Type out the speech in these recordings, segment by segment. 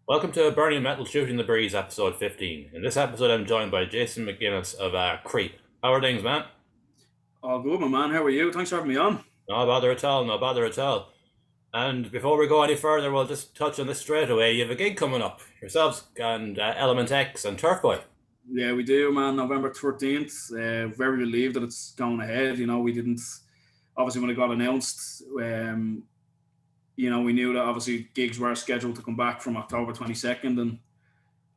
Welcome to Burning Metal Shooting the Breeze, episode 15. In this episode, I'm joined by Jason McGuinness of Creep. How are things, man? All good, my man. How are you? Thanks for having me on. No bother at all, no bother at all. And before we go any further, we'll just touch on this straight away. You have a gig coming up, yourselves and Element X and Turf Boy. Yeah, we do, man. November 13th. Very relieved that it's going ahead. We didn't, obviously, when it got announced, we knew that obviously gigs were scheduled to come back from October 22nd. And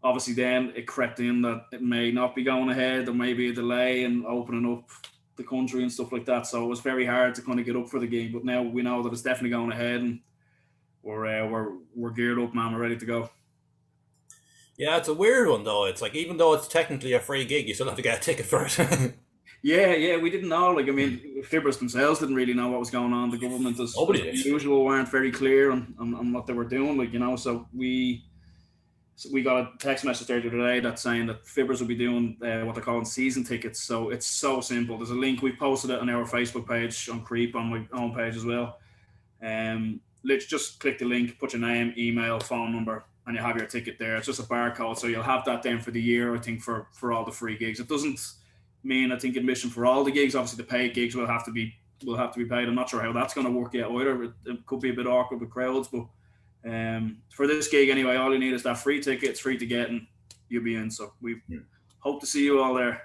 obviously, then it crept in that it may not be going ahead. There may be a delay in opening up the country and stuff like that. So it was very hard to kind of get up for the game. But now we know that it's definitely going ahead, and we're geared up, man. We're ready to go. Yeah, it's a weird one though. It's like even though it's technically a free gig, you still have to get a ticket for it. Yeah, we didn't know. Like, I mean, Fibbers themselves didn't really know what was going on. The government, Nobody as did. usual, weren't very clear on what they were doing. So we got a text message there today that's saying that Fibbers will be doing what they're calling season tickets. So it's so simple. There's a link. We posted it on our Facebook page on Creep on my own page as well. Let's just click the link, put your name, email, phone number, and you have your ticket there. It's just a barcode, so you'll have that then for the year. I think for all the free gigs. It doesn't mean I think admission for all the gigs. Obviously, the paid gigs will have to be paid. I'm not sure how that's going to work yet either. It could be a bit awkward with crowds, but for this gig anyway, all you need is that free ticket. It's free to get, and you'll be in. So we hope to see you all there.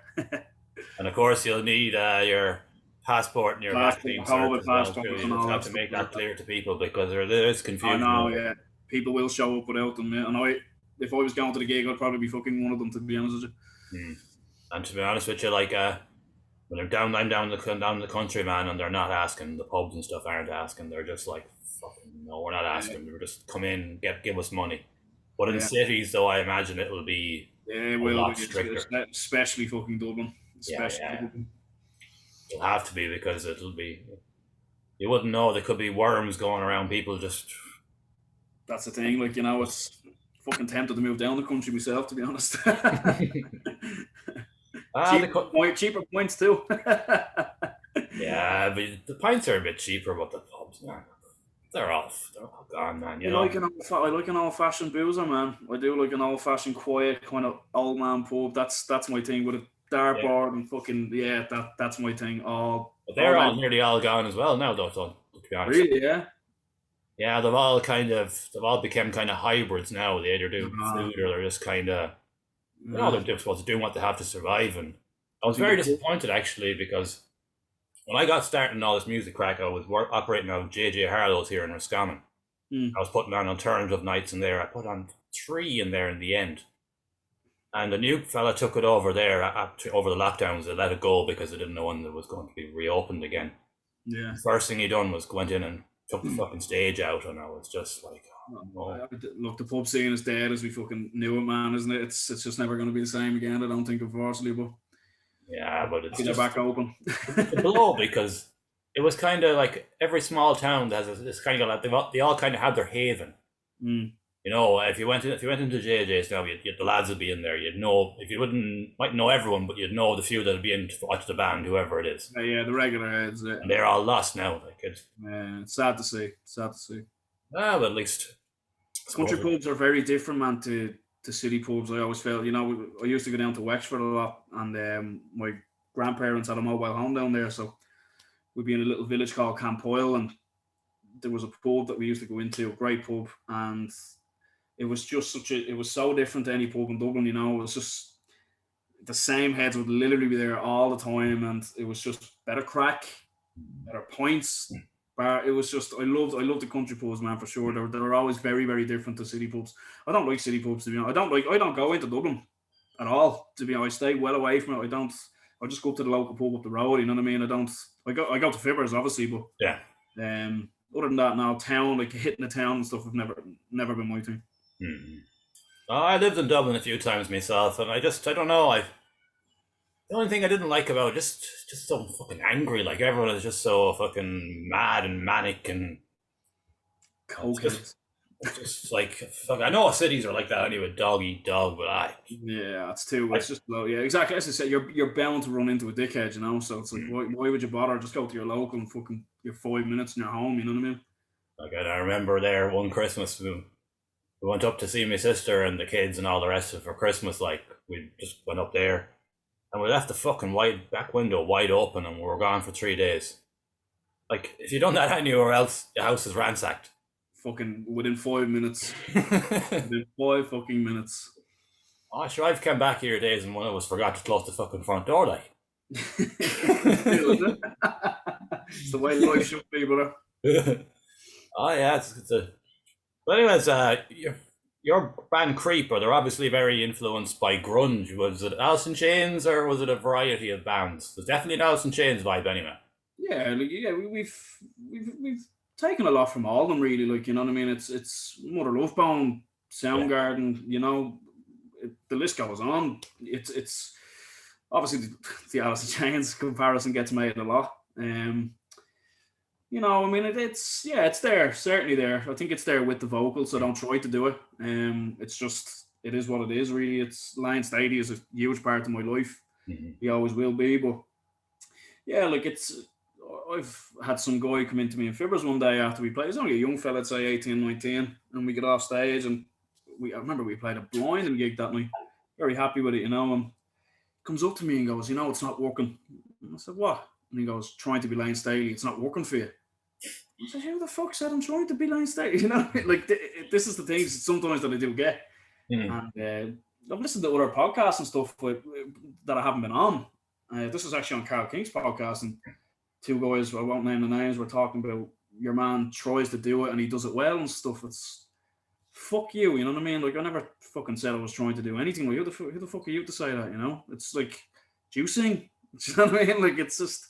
And of course, you'll need your passport and your vaccine cert COVID as well passport too. and You just all have that to stuff make like that that. clear to people because there is I confusion know, over it. yeah. People will show up without them, yeah. And if I was going to the gig, I'd probably be fucking one of them, to be honest with you. Mm. And to be honest with you, like when they're down, I'm down the country, man, and they're not asking. The pubs and stuff aren't asking. They're just like, fucking no, we're not Yeah, asking. We're just come in, give us money. But in yeah, cities, though, I imagine it will be yeah. It a will be, lot stricter. especially fucking Dublin, Yeah, especially yeah, Dublin. it'll have to be because it'll be. You wouldn't know there could be worms going around. People just That's the thing. Like, it's fucking tempted to move down the country myself, to be honest. the Cheaper points too. yeah, but the pints are a bit cheaper, but the pubs, man, they're all gone, man. You know. I like an old fashioned boozer, man. I do like an old fashioned, quiet kind of old man pub. That's my thing with a Yeah, dartboard and fucking, yeah. That's my thing. but All they're day. all nearly all gone as well now, though. So, to be honest, Really, yeah. yeah, they've all become kind of hybrids now. They either do Uh, food or they're just kind of, uh, they're just supposed to do what they have to survive. And I I was think very the pub. disappointed actually because when I got started in all this music crack, I was operating out of JJ Harlow's here in Roscommon. Mm, I was putting on alternative nights in there. I put on three in there in the end. And the new fella took it over there over the lockdowns. They let it go because they didn't know when it was going to be reopened again. yeah. First thing he done was went in and took the fucking stage out, and I was just like, oh, no. Look, the pub scene is dead as we fucking knew it, man, isn't it? It's just never going to be the same again. I don't think, unfortunately, but Yeah, but they're back open. it's a blow because it was kind of like every small town has this kind of like they all kind of had their haven. Mm. You know, if you went into JJ's now, the lads would be in there. You'd know if you wouldn't might know everyone, but you'd know the few that'd be in to watch the band, whoever it is, Yeah, the regular heads. Yeah. and they're all lost now. Like it's It's sad to see. Sad to see. but at least I Country suppose. pubs are very different, man, to city pubs. I always felt, I used to go down to Wexford a lot, and my grandparents had a mobile home down there, so we'd be in a little village called Campoyle, and there was a pub that we used to go into, a great pub, and it was just it was so different to any pub in Dublin. It was just the same heads would literally be there all the time, and it was just better crack, better points. Bar. It was just I loved the country pubs, man, for sure. They were always very, very different to city pubs. I don't like city pubs, to be honest. I don't go into Dublin at all, to be honest. I stay well away from it. I just go up to the local pub up the road, you know what I mean? I go to Fibbers, obviously, but Yeah. other than that, now town, like hitting the town and stuff, have never been my thing. Hmm. I lived in Dublin a few times myself, and I don't know. The only thing I didn't like about it, just so fucking angry. Like everyone is just so fucking mad and manic, and it's just Cokeheads. it's just like fuck. I know cities are like that anyway. Dog eat dog, but Yeah, it's too. I It's just low. Yeah, exactly. As I said, you're bound to run into a dickhead, So it's like, why would you bother? Just go to your local and fucking you're 5 minutes in your home. You know what I mean? like I remember there one Christmas we went up to see my sister and the kids and all the rest of it for Christmas. Like we just went up there and we left the fucking wide back window wide open and we were gone for 3 days. Like if you done that anywhere else, the house is ransacked. Fucking within 5 minutes. Within 5 fucking minutes. Oh, sure, I've come back here days and one of us forgot to close the fucking front door, like. It's the way life should be, brother. Oh yeah, it's a. But anyways, your band Creeper, they're obviously very influenced by grunge. Was it Alice in Chains or was it a variety of bands? There's definitely an Alice in Chains vibe, anyway. Yeah, like, yeah, we've taken a lot from all of them, really. Like, you know what I mean? It's Mother Love Bone, Yeah. Soundgarden. You know, the list goes on. It's obviously the Alice in Chains comparison gets made a lot. You know, I mean, it's yeah, it's there, certainly there. I think it's there with the vocals, so don't try to do it. It's just it is what it is, really. It's Lion Stady is a huge part of my life. Mhm. He always will be, but yeah, like it's. I've had some guy come into me in Fibbers one day after we played. He's only a young fella, I'd say 18, 19, and we get off stage and I remember we played a blinding gig that night. Very happy with it, you know. And comes up to me and goes, you know, it's not working. And I said, what? And he goes, trying to be Lane Staley, it's not working for you. I said, who the fuck said I'm trying to be Lane Staley? You know, like this is the things sometimes that I do get. Mhm. And I've listened to other podcasts and stuff that I haven't been on. This is actually on Carl King's podcast, and two guys, I won't name the names, were talking about your man tries to do it and he does it well and stuff. It's fuck you, you know what I mean? Like, I never fucking said I was trying to do anything. Like, who the fuck are you to say that, you know? It's like, do you sing? Do you know what I mean? Like, it's just,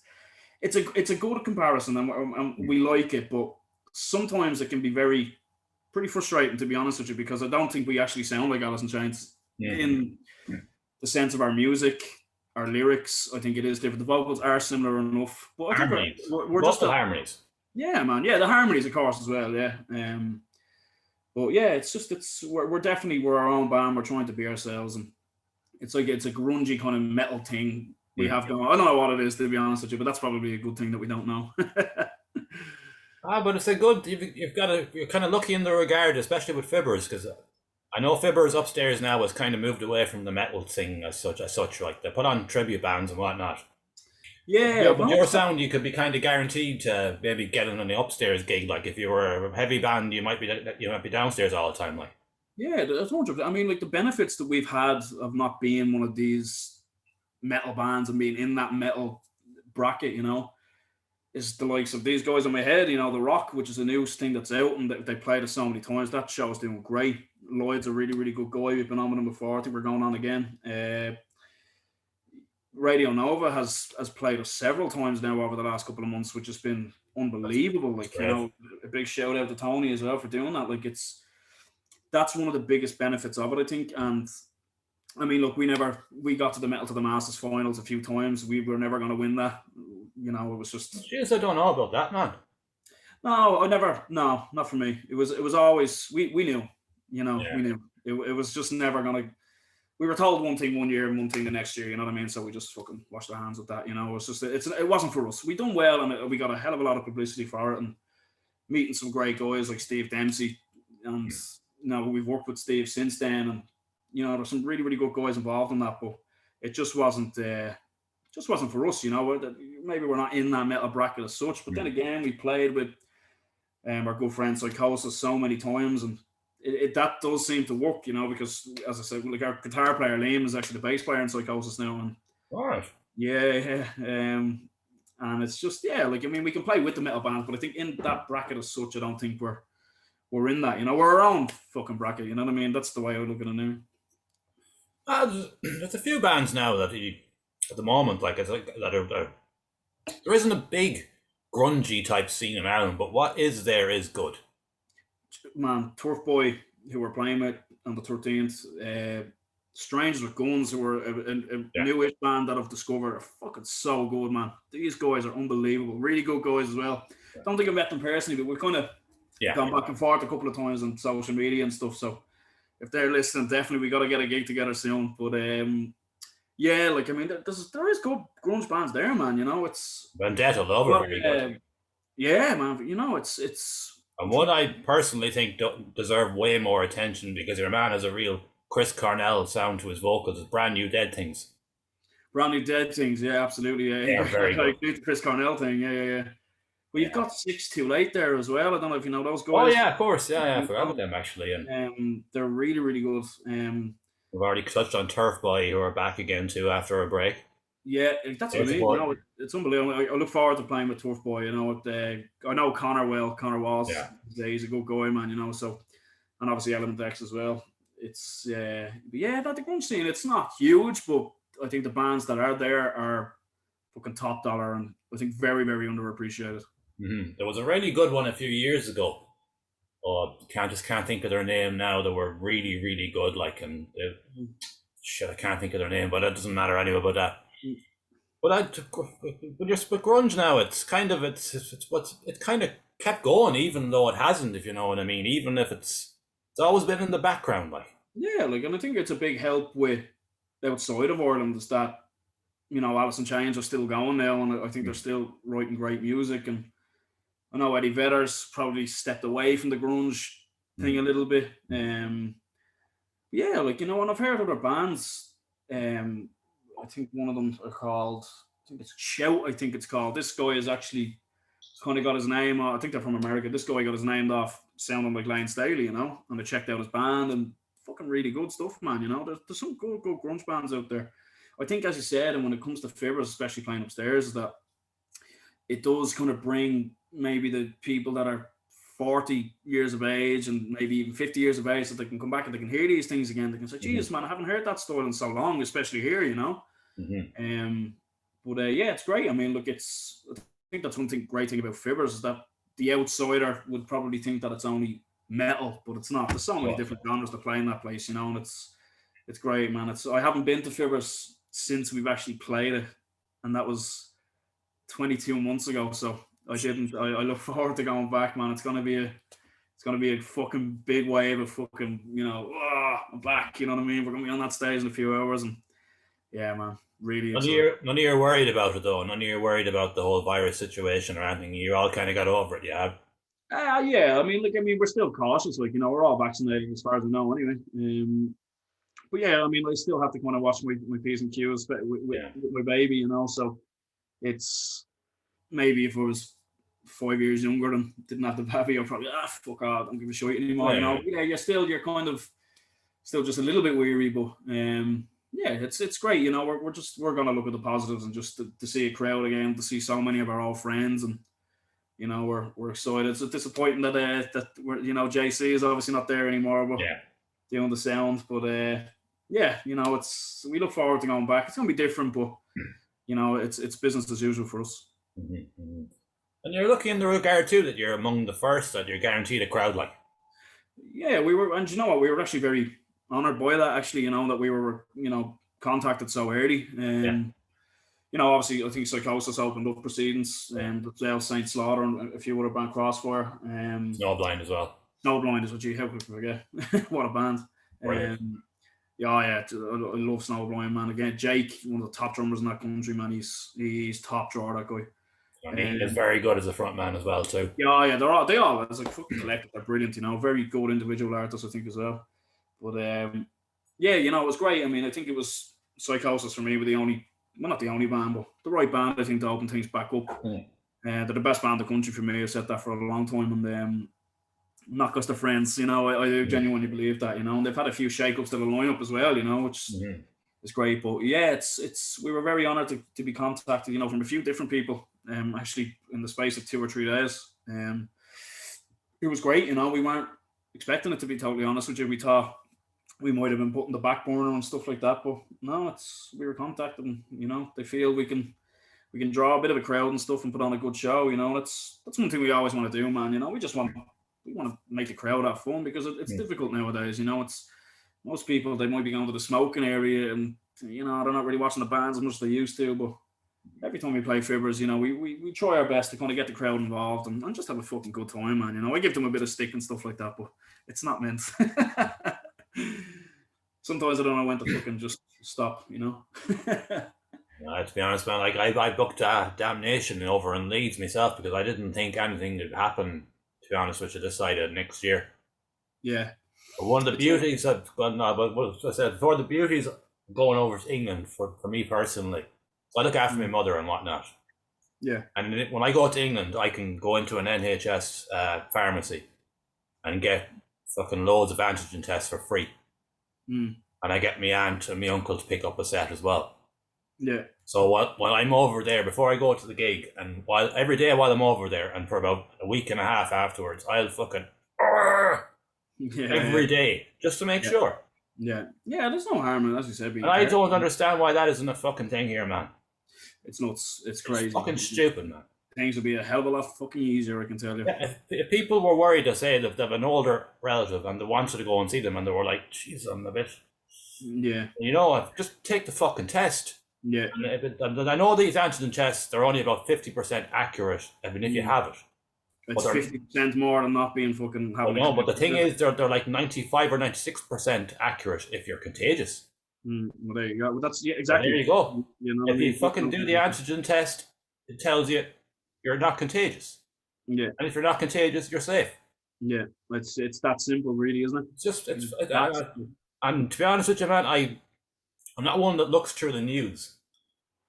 it's a good comparison and we like it, but sometimes it can be pretty frustrating, to be honest with you, because I don't think we actually sound like Alice in Chains Mhm. in the sense of our music, our lyrics. I think it is different. The vocals are similar enough, but I think Harmonies, we're just vocal a harmonies. yeah, man. Yeah, the harmonies, of course, as well. Yeah. But yeah, we're definitely we're our own band. We're trying to be ourselves, and it's like it's a grungy kind of metal thing we Mhm. have going. I don't know what it is, to be honest with you, but that's probably a good thing that we don't know. Ah, but it's a good. You've got to. You're kind of lucky in the regard, especially with Fibbers, because I know Fibbers upstairs now has kind of moved away from the metal thing as such. As such, like they put on tribute bands and whatnot. Yeah, Yeah, I've but your noticed that. sound, you could be kind of guaranteed to maybe get in on the upstairs gig. Like if you were a heavy band, you might be downstairs all the time. Like Yeah, that's 100%. I mean, like the benefits that we've had of not being one of these metal bands and being in that metal bracket, you know, is the likes of these guys on my head, you know, The Rock, which is a new thing that's out and they played it so many times. That show's doing great. Lloyd's a really, really good guy. We've been on with him before. I think we're going on again. Radio Nova has played us several times now over the last couple of months, which has been that's unbelievable. that's Like, you great. know, a big shout out to Tony as well for doing that. Like, that's one of the biggest benefits of it, I think. And I mean, look, we got to the Metal to the Masters finals a few times. We were never going to win that. You know, it was just Jeez, I don't know about that, man. no, I never. No, not for me. It was always we knew, you know, Yeah. we knew it was just never gonna. We were told one thing one year and one thing the next year. You know what I mean? So we just fucking washed our hands with that. You know, it's just it wasn't for us. We done well and we got a hell of a lot of publicity for it and meeting some great guys like Steve Dempsey and you know we've worked with Steve since then and you know there's some really really good guys involved in that, but it just wasn't for us. You know, maybe we're not in that metal bracket as such, but then Mm. again we played with our good friend Psychosis so many times, and that does seem to work, you know, because as I said, like our guitar player Liam is actually the bass player in Psychosis now, and All right. yeah, and it's just yeah, like I mean, we can play with the metal bands, but I think in that bracket as such, I don't think we're in that, you know, we're our own fucking bracket, you know what I mean? That's the way I would look at it now. There's a few bands now that at the moment, like it's like that there isn't a big grungy type scene in Ireland, but what is there is good. Man, Turf Boy, who we're playing with on the 13th, Strangers with Guns, who are a Yeah. newish band that I've discovered, are fucking so good, man. These guys are unbelievable. Really good guys as well. Don't think I've met them personally, but we've kind of Yeah. gone back and forth a couple of times on social media and stuff. So if they're listening, definitely we got to get a gig together soon. But yeah, like I mean, there is good grunge bands there, man. You know, it's Vendetta Love are well, very good. yeah, man. You know, it's And one I personally think deserve way more attention because your man has a real Chris Cornell sound to his vocals. Is Brand New Dead Things. Brand New Dead Things, yeah, absolutely. They Yeah, are very I good. agree with the Chris Cornell thing. Yeah, yeah, yeah. Well, you've Yeah. got Six Too Late there as well. I don't know if you know those Oh guys. yeah, of course. Yeah, yeah. I You forgot about know, them actually. And they're really, really good. we've already touched on Turf Boy, who are back again too after a break. Yeah, that's what They I mean. You support. know, it's unbelievable. I look forward to playing with Turf Boy. You know, I know Connor well. Connor was. Yeah. He's a good guy, man. You know, so and obviously Element X as well. It's but yeah, that the grunge scene. It's not huge, but I think the bands that are there are fucking top dollar, and I think very, very underappreciated. There was a really good one a few years ago. Oh, can't think of their name now. They were really really good. Like and shit, I can't think of their name, but it doesn't matter anyway. But with grunge now, it's kind of it kind of kept going, even though it hasn't. If you know what I mean, even if it's always been in the background. Like Yeah, like, and I think it's a big help with outside of Ireland is that Alice in Chains are still going now, and I think they're mm, still writing great music. And I know Eddie Vedder's probably stepped away from the grunge thing mm, a little bit. mm, Yeah, like and I've heard other bands. Um, I think one of them are called. I think it's Shout. I think it's called. This guy is actually kind of got his name. I think they're from America. This guy got his name off sounding like Lane Staley, and I checked out his band and fucking really good stuff, man. There's some good grunge bands out there. I think, as you said, and when it comes to Fibbers, especially playing upstairs, is that it does kind of bring maybe the people that are 40 years of age and maybe even 50 years of age that they can come back and they can hear these things again. They can say, mhm, Jesus, man, I haven't heard that style in so long, especially here. mhm. Um, but yeah, it's great. I mean, look, I think that's one thing, great thing about Fibbers is that the outsider would probably think that it's only metal, but it's not. There's so many Well, different genres to play in that place, and it's great, man. I haven't been to Fibbers since we've actually played it, and that was 22 months ago. So I didn't. I look forward to going back, man. It's gonna be a fucking big wave of fucking I'm back. You know what I mean? We're gonna be on that stage in a few hours, and yeah, man, really excited. none of you are worried about it though. None of you are worried about the whole virus situation or anything. You all kind of got over it. Yeah. Yeah, I mean, we're still cautious. Like, we're all vaccinated as far as I know, anyway. But yeah, I mean, I still have to kind of watch my p's and q's Yeah. with my baby. So it's maybe if I was 5 years younger and didn't have the baby, I'd probably fuck off, don't give a shit anymore. Yeah. But yeah, you're kind of still just a little bit weary, but yeah, it's great. We're gonna look at the positives and just to see a crowd again, to see so many of our old friends, and we're excited. It's disappointing that we're JC is obviously not there anymore, but Yeah. doing the sound. But yeah, it's we look forward to going back. It's gonna be different, but it's business as usual for us. Mhm, mhm. And you're lucky in the regard too that you're among the first that you're guaranteed a crowd like. Yeah, we were, and you know what, we were actually very honored by that. Actually, that we were contacted so early. Yeah. Obviously, I think Psychosis opened up proceedings, and the Saint Slaughter and a few other band Crossfire. Snowblind as well. Snowblind is what you how could I forget? What a band! Brilliant. Yeah, I love Snowblind, man. Again, Jake, one of the top drummers in that country, man. He's top drawer, that guy. And he is very good as a front man as well too. Yeah, they all as like fucking collective, they're brilliant. Very good individual artists, I think, as well. But yeah, it was great. I mean, I think it was Psychosis for me, were the only, well, not the only band, but the right band, I think, to open things back up. Mm. They're the best band in the country for me. I've said that for a long time, and not just the friends. I do Mm. genuinely believe that. And they've had a few shake-ups to the lineup as well. Which Mhm. is great. But yeah, it's we were very honoured to be contacted. From a few different people. Actually, in the space of 2 or 3 days. It was great. We weren't expecting it, to be totally honest with you. We thought we might have been put in the back burner and stuff like that, but no, we were contacted, and they feel we can draw a bit of a crowd and stuff and put on a good show. That's one thing we always want to do, man. We want to make the crowd have fun, because it's Mm. difficult nowadays. It's most people, they might be going to the smoking area, and they're not really watching the bands as much as they used to. But every time we play Fibbers, we try our best to kind of get the crowd involved, and just have a fucking good time, man. I give them a bit of stick and stuff like that, but it's not meant. Sometimes I don't know when to fucking just stop. To be honest, man, I booked Damnation over in Leeds myself because I didn't think anything would happen be honest with you, this side of next year. Yeah. But one of the It's all, beauties of, well, no, but what I said before, the beauties of going over to England for me personally, so I look after my mm, mother and whatnot. yeah. And when I go to England, I can go into an NHS pharmacy and get fucking loads of antigen tests for free. Mm, And I get my aunt and my uncle to pick up a set as well. yeah. So while I'm over there, before I go to the gig, and while every day while I'm over there, and for about a week and a half afterwards, I'll fucking Yeah. every day just to make Yeah. sure. Yeah. Yeah. There's no harm in, as you said, And being I careful. don't understand why that isn't a fucking thing here, man. It's nuts. It's It's crazy. fucking stupid, man. Things would be a hell of a lot fucking easier, I can tell you. Yeah, if people were worried to say that they have an older relative and they wanted to go and see them, and they were like, "Jeez, I'm a bit," Yeah. you know, just take the fucking test. Yeah. And I know these antigen tests, they're only about 50% accurate. I mean, if you have it. It's But 50% more than not being fucking I having know, a but the thing connect. is, they're like 95 or 96% accurate if you're contagious. Well, there you go. Well, that's, yeah, So there exactly. you go. You know what I If you mean? fucking do the antigen test, it tells you you're not contagious. Yeah. And if you're not contagious, you're safe. Yeah. It's that simple, really, isn't it? It's just, It's that simple. and to be honest with you, man, I'm not one that looks through the news.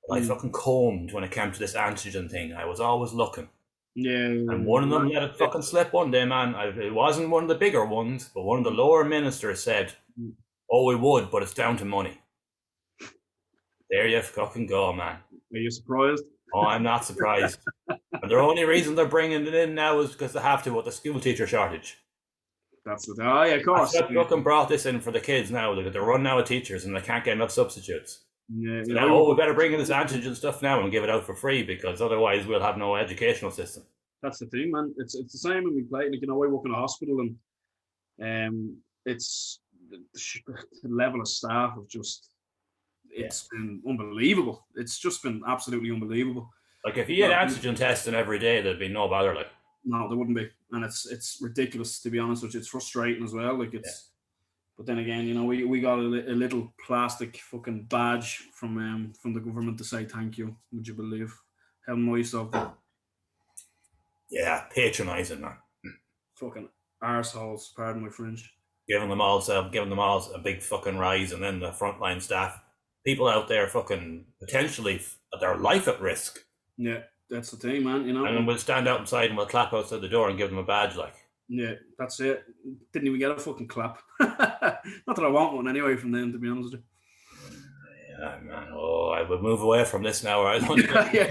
But I Mm. fucking combed when it came to this antigen thing. I was always looking. Yeah. And one of them let it fucking slip one day, man. It wasn't one of the bigger ones, but one of the lower ministers said, Mm. "Oh, we would, but it's down to money." There you fucking go, man. Are you surprised? Oh, I'm not surprised. And the only reason they're bringing it in now is because they have to with the school teacher shortage. That's it. Oh, yeah, of That's course. what fucking brought this in for the kids now. They're running out of teachers and they can't get enough substitutes. Yeah. So now, we better bring in this antigen stuff now and give it out for free because otherwise we'll have no educational system. That's the thing, man. It's the same when we play. Like, you know, I work in a hospital, and it's the level of staff of just it's been unbelievable. It's just been absolutely unbelievable. Like if you had antigen testing every day, there'd be no bother. Like No, there wouldn't be, and it's ridiculous, to be honest with you. It's frustrating as well. Like it's, but then again, you know, we got a little plastic fucking badge from the government to say thank you. Would you believe how nice of them? yeah, patronising, man. Fucking arseholes, pardon my French. Giving them all a big fucking rise, and then the frontline staff, people out there, fucking potentially their life at risk. Yeah, that's the thing, man. You know, And then we'll stand outside and we'll clap outside the door and give them a badge, like. yeah, that's it. Didn't even get a fucking clap. Not that I want one anyway from them, to be honest with you. Yeah, man. Oh, I would move away from this now, or I don't. Yeah,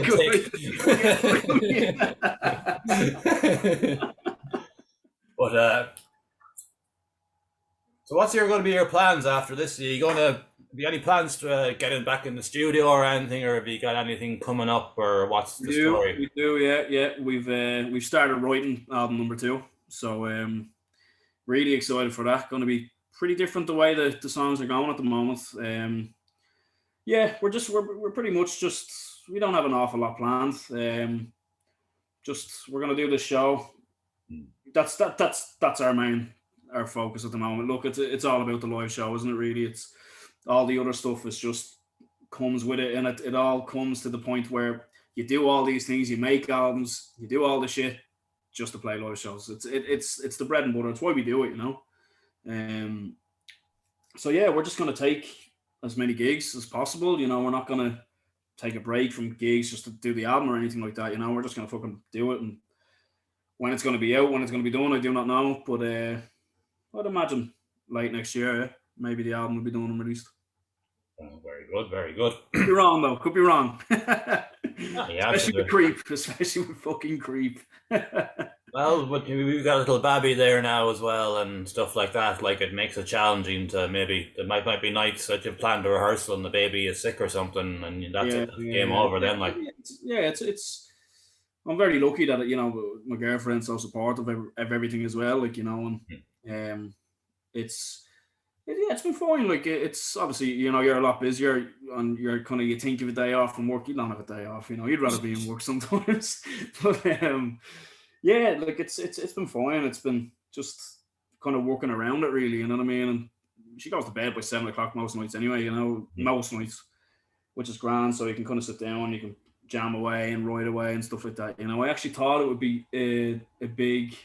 But so what's going to be your plans after this? Are you going to be any plans to get back in the studio or anything, or have you got anything coming up, or what's the story? We do, yeah. We've started writing album number 2, so really excited for that. Going to be pretty different the way the songs are going at the moment. Yeah, we're pretty much just, we don't have an awful lot planned. Just we're gonna do the show. That's our focus at the moment. Look, it's all about the live show, isn't it? Really, it's all the other stuff is just comes with it, and it all comes to the point where you do all these things, you make albums, you do all the shit just to play live shows. It's the bread and butter. It's why we do it, you know. So yeah, we're just gonna take as many gigs as possible. You know, we're not gonna take a break from gigs just to do the album or anything like that. You know, we're just gonna fucking do it, and when it's gonna be out, when it's gonna be done, I do not know. But I'd imagine late next year, yeah, maybe the album will be done and released. Oh, very good, very good. Could be wrong though. Could be wrong. Yeah, especially with Creep. Especially with fucking Creep. Well, but we've got a little babby there now as well and stuff like that. Like it makes it challenging to maybe there might be nights that you've planned a rehearsal and the baby is sick or something, and that's it, game over. Then like it's. I'm very lucky that, you know, my girlfriend's so supportive of everything as well. Like, you know, and it's been fine. Like it's obviously, you know, you're a lot busier and you're kind of, you think of a day off from work, you don't have a day off. You know, you'd rather be in work sometimes. But yeah, like it's been fine. It's been just kind of working around it, really. You know what I mean? And she goes to bed by 7 o'clock most nights anyway. You know, most nights, which is grand. So you can kind of sit down, you can jam away and write away and stuff like that. You know, I actually thought it would be a big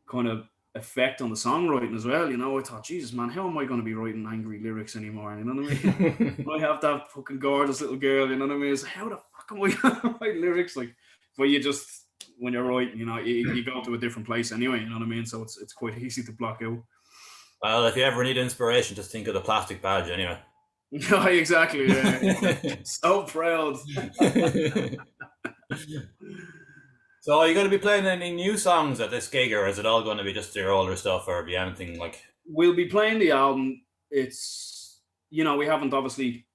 kind of effect on the songwriting as well. You know, I thought, Jesus, man, how am I going to be writing angry lyrics anymore? You know what I mean? I have that fucking gorgeous little girl. You know what I mean? It's like, how the fuck am I going to write lyrics like? But you just when you're writing, you know, you go to a different place anyway. You know what I mean? So it's quite easy to block out. Well, if you ever need inspiration, just think of the plastic badge anyway. No, exactly. Yeah. So proud. So, are you going to be playing any new songs at this gig, or is it all going to be just your older stuff, or be anything like? We'll be playing the album. It's we haven't obviously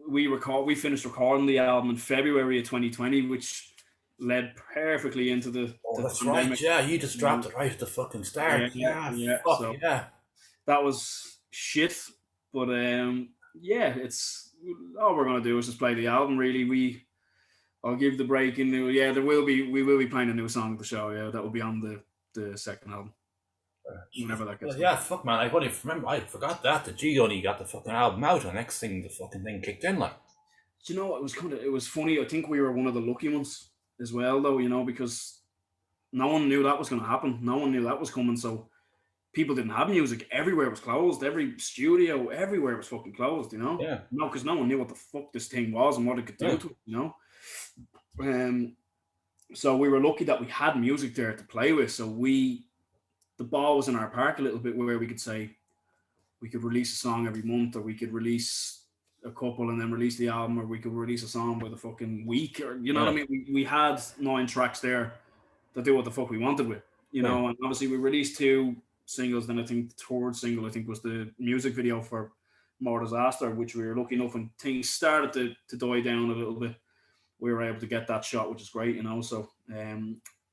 we finished recording the album in February of 2020, which led perfectly into the That's pandemic. right. Yeah, you just dropped it right at the fucking start. Yeah. Fuck So yeah. that was shit, but it's all we're gonna do is just play the album. Really, I'll give the break in. We will be playing a new song at the show. Yeah, that will be on the second album. Whenever that gets. Yeah, fuck man. I forgot that G only got the fucking album out, and next thing the fucking thing kicked in like. Do you know it was funny. I think we were one of the lucky ones as well, though. You know, because no one knew that was going to happen. No one knew that was coming. So people didn't have music. Everywhere was closed. Every studio, everywhere was fucking closed. You know. Yeah. No, because no one knew what the fuck this thing was and what it could do to it. You know. So we were lucky that we had music there to play with. So the ball was in our park a little bit where we could say we could release a song every month, or we could release a couple and then release the album, or we could release a song by the fucking week, or you know what I mean. We had 9 tracks there to do what the fuck we wanted with, you know. And obviously we released 2 singles. Then I think the third single was the music video for More Disaster, which we were lucky enough when things started to die down a little bit, we were able to get that shot, which is great, you know. So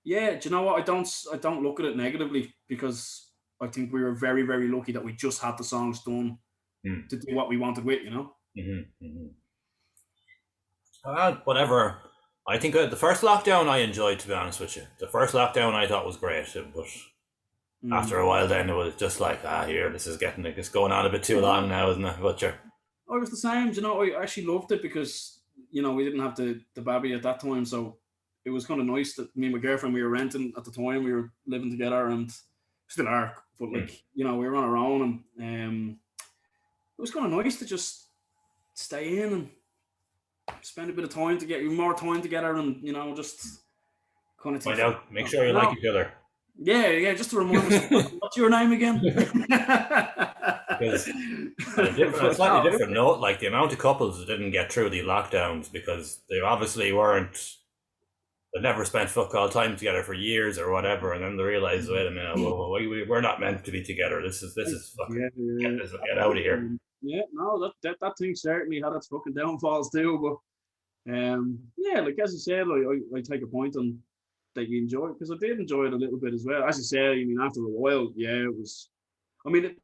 yeah, do you know what? I don't look at it negatively, because I think we were very, very lucky that we just had the songs done to do what we wanted with, you know. Whatever. I think the first lockdown I enjoyed, to be honest with you. The first lockdown I thought was great, but after a while, then it was just like, this is it's going on a bit too long now, isn't it? But I was the same. You know, I actually loved it because we didn't have the baby at that time, so it was kind of nice that me and my girlfriend, we were renting at the time, we were living together, and still are, but like we were on our own, and it was kind of nice to just stay in and spend a bit of time to get more time together, and just kind of find out, make sure you like each other. Yeah, just to remind us, what's your name again? Because a slightly different note, like the amount of couples that didn't get through the lockdowns because they obviously they never spent fuck all time together for years or whatever, and then they realize, wait a minute, we're not meant to be together. This is fucking get out of here. Yeah, no, that thing certainly had its fucking downfalls too, but like as you said, I take a point on that you enjoy it, because I did enjoy it a little bit as well. As you said, I mean, after a while, it was. I mean,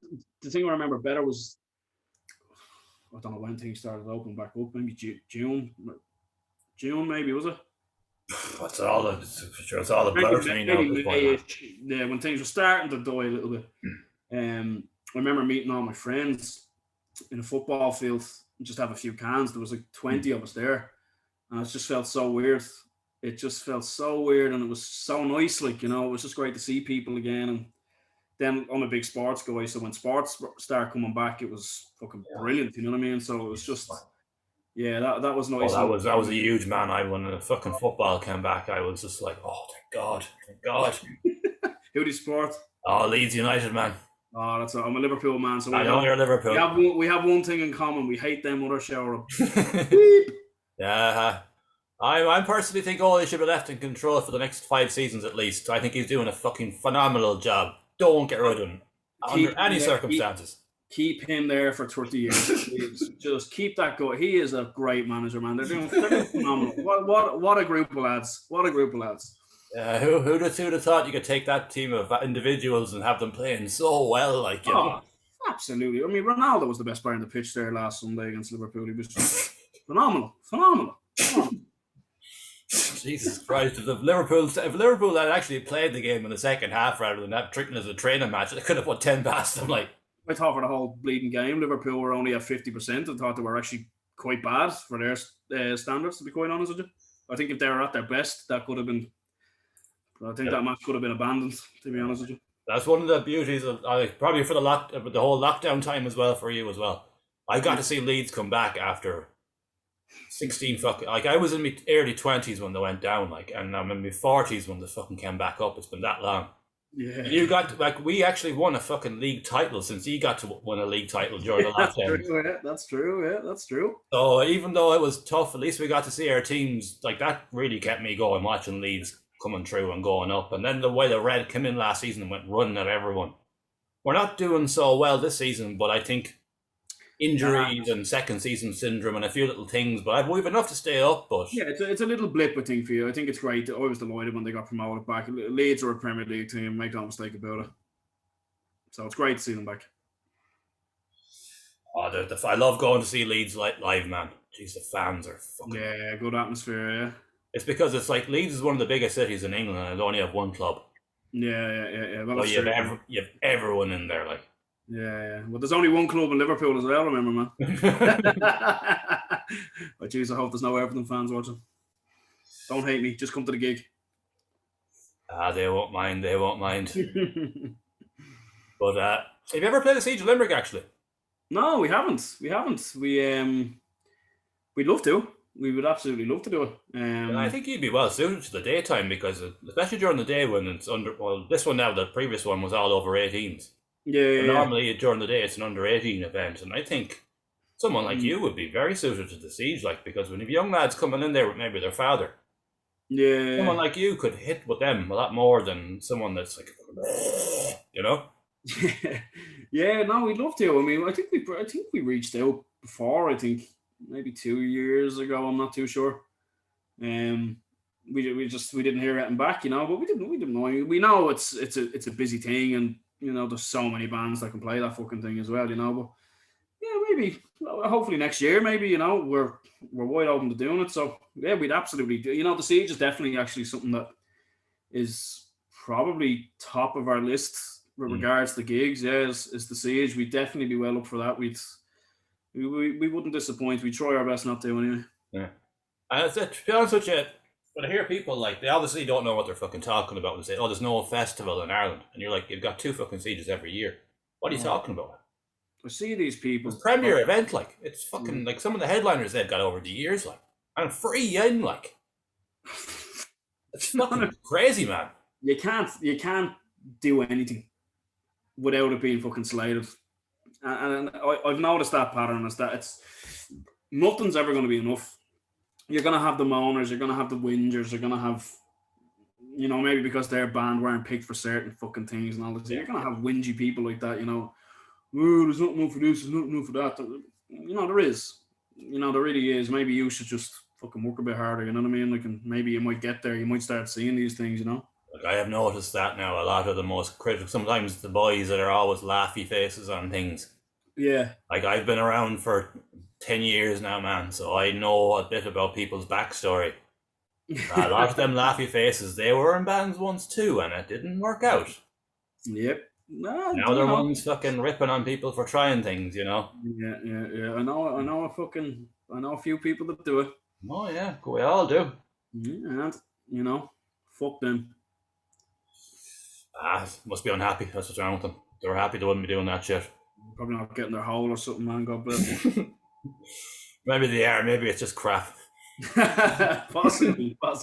the thing I remember better was, I don't know when things started opening back up. Maybe June maybe, was it? It's all a blur to me now. Yeah, when things were starting to die a little bit. I remember meeting all my friends in a football field and just have a few cans. There was like 20 of us there, and it just felt so weird. It just felt so weird, and it was so nice. Like, it was just great to see people again. And then I'm a big sports guy, so when sports start coming back, it was fucking brilliant. You know what I mean? So it was just, that was nice. That was a huge man. When the fucking football came back, I was just like, oh, thank God. Who do you support? Oh, Leeds United, man. Oh, I'm a Liverpool man. So I know you're Liverpool. We have one thing in common. We hate them other show. Yeah. I personally think Ole should be left in control for the next 5 seasons at least. I think he's doing a fucking phenomenal job. Don't get rid of him under any circumstances. Keep him there for 30 years. Just keep that going. He is a great manager, man. They're doing phenomenal. What a group of lads. What a group of lads. Who'd have thought you could take that team of individuals and have them playing so well? Like, absolutely. I mean, Ronaldo was the best player on the pitch there last Sunday against Liverpool. He was just phenomenal. Jesus Christ! If Liverpool had actually played the game in the second half rather than that treating it as a training match, they could have put 10 past them. Like, I thought for the whole bleeding game, Liverpool were only at 50%. I thought they were actually quite bad for their standards, to be quite honest with you. I think if they were at their best, that could have been But I think Yeah. that match could have been abandoned, to be honest with you. That's one of the beauties of probably for the whole lockdown time as well for you as well. I got to see Leeds come back after 16 fucking, like I was in my early 20s when they went down, like, and I'm in my 40s when they fucking came back up. It's been that long. Yeah. And you got like we actually won a fucking league title since you got to win a league title during the That's lockdown. true. Yeah, that's true. Yeah, that's true. So even though it was tough, at least we got to see our teams. Like that really kept me going, watching Leeds coming through and going up. And then the way the Red came in last season and went running at everyone. We're not doing so well this season, but I think injuries and second season syndrome and a few little things. But we've enough to stay up. But yeah, it's a little blip, I think, for you. I think it's great. I was delighted when they got promoted back. Leeds are a Premier League team. Make no mistake about it. So it's great to see them back. oh, I love going to see Leeds live, man. Jeez, the fans are fucking. Yeah, good atmosphere. Yeah. It's because it's like Leeds is one of the biggest cities in England, and they only have one club. Yeah. Well, So you have everyone in there, like. Yeah. Well, there's only one club in Liverpool as well, remember, man. But geez, I hope there's no Everton fans watching. Don't hate me. Just come to the gig. They won't mind. They won't mind. But have you ever played the Siege of Limerick, actually? No, we haven't. We'd love to. We would absolutely love to do it. I think you'd be well suited to the daytime because, especially during the day when it's under. Well, this one now, the previous one was all over 18s. Yeah. Normally during the day it's an under 18 event, and I think someone like you would be very suited to the Siege, like because when you have young lads coming in there with maybe their father, someone like you could hit with them a lot more than someone that's like, you know. Yeah, no, we'd love to. I mean, I think we reached out before. I think maybe 2 years ago. I'm not too sure. We didn't hear anything back, you know. But we didn't know. We know it's a busy thing, and you know, there's so many bands that can play that fucking thing as well, you know. But yeah, maybe hopefully next year, maybe, you know, we're wide open to doing it. So yeah, we'd absolutely do. You know, the Siege is definitely actually something that is probably top of our list with regards to gigs. Yeah, is the Siege. We'd definitely be well up for that. We wouldn't disappoint. We try our best not to anyway. Yeah, and to be honest with you, when I hear people like they obviously don't know what they're fucking talking about and say, "Oh, there's no festival in Ireland," and you're like, "You've got 2 fucking Sieges every year. What are you talking about?" I see these people. It's a premier event, like it's fucking like some of the headliners they've got over the years, like and free in, like it's fucking crazy, man. You can't do anything without it being fucking slated. And I've noticed that pattern is that it's nothing's ever going to be enough. You're going to have the moaners, you're going to have the whingers, you're going to have, you know, maybe because their band weren't picked for certain fucking things and all this. You're going to have whingy people like that, you know. Oh, there's nothing for this, there's nothing for that. You know, there is. You know, there really is. Maybe you should just fucking work a bit harder, you know what I mean? Like, and maybe you might get there, you might start seeing these things, you know. Like I have noticed that now. A lot of the most critical, sometimes the boys that are always laughy faces on things. Yeah. Like I've been around for 10 years now, man, so I know a bit about people's backstory. A lot of them laughy faces, they were in bands once too, and it didn't work out. Yep. Now they're ones fucking ripping on people for trying things, you know. Yeah. I know a few people that do it. Oh yeah, we all do. Yeah, and you know, fuck them. Must be unhappy. That's what's wrong with them. They were happy they wouldn't be doing that shit. Probably not getting their hole or something, man. God bless. Maybe they are. Maybe it's just crap. Possibly. A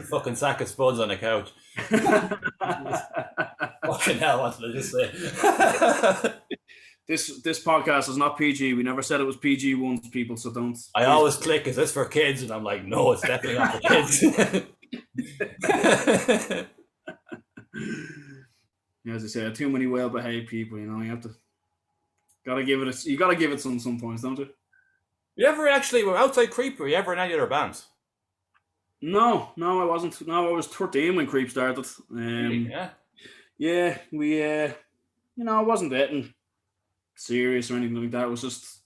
fucking sack of spuds on the couch. Fucking hell, what did I just say? This podcast is not PG. We never said it was PG once, people, so don't. I always click, is this for kids? And I'm like, no, it's definitely not for kids. Yeah, as I say, too many well-behaved people, you know, you gotta give it some points, don't you? You ever actually were outside Creep? Were you ever in any other bands? No, I wasn't. No, I was 13 when Creep started. Really? Yeah, we, you know, I wasn't getting serious or anything like that. It was just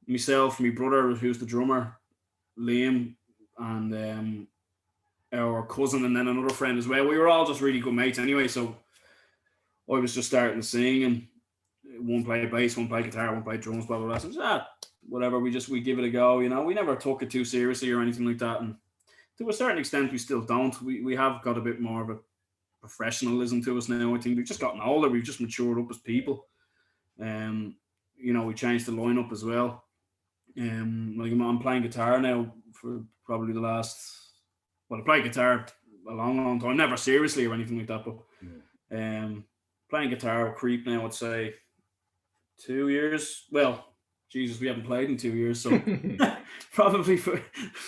myself, my brother, who's the drummer, Liam, and our cousin, and then another friend as well. We were all just really good mates anyway, so I was just starting to sing, and one played bass, one played guitar, one played drums, blah, blah, blah. So whatever, we give it a go, you know. We never took it too seriously or anything like that, and to a certain extent, we still don't. We have got a bit more of a professionalism to us now. I think we've just gotten older. We've just matured up as people. Um, we changed the lineup as well. Like I'm playing guitar now for probably the last. Well, I played guitar a long, long time. Never seriously or anything like that, but playing guitar creep now. I'd say 2 years. Well, Jesus, we haven't played in 2 years, so probably for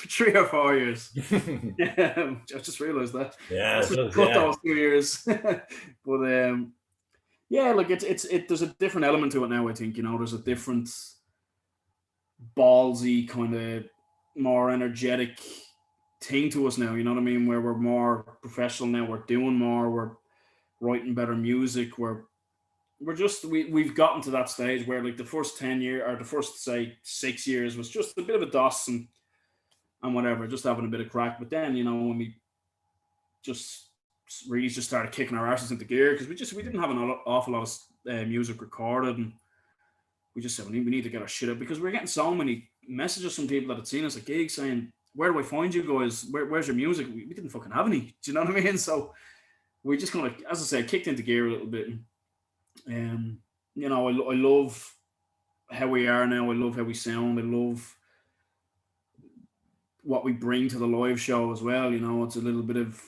3 or 4 years. I just realised that. Yeah, Let's it just does, cut yeah. those 2 years. But yeah, like there's a different element to it now. I think there's a different ballsy kind of more energetic thing to us now. You know what I mean? Where we're more professional now. We're doing more. We're writing better music. We're just we've gotten to that stage where like the first 10 year or the first say 6 years was just a bit of a DOS and whatever, just having a bit of crack. But then when we just really just started kicking our asses into gear because we didn't have an awful lot of music recorded, and we just said we need to get our shit up because we're getting so many messages from people that had seen us at gigs saying, "Where do I find you guys? Where's your music?" We didn't fucking have any. Do you know what I mean? So we just kind of, as I said, kicked into gear a little bit. I love how we are now. I love how we sound. I love what we bring to the live show as well. It's a little bit of,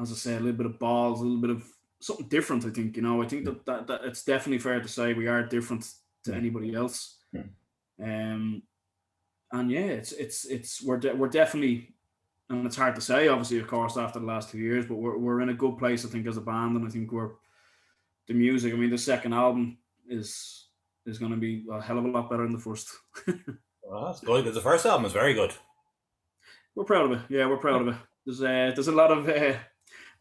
as I say, a little bit of balls, a little bit of something different. I think. I think that it's definitely fair to say we are different to anybody else. And yeah, we're definitely, and it's hard to say, obviously, of course, after the last 2 years, but we're in a good place, I think, as a band, and I think the music. I mean, the second album is going to be a hell of a lot better than the first. Well, that's good because the first album was very good. We're proud of it. Yeah, we're proud of it. There's a lot of.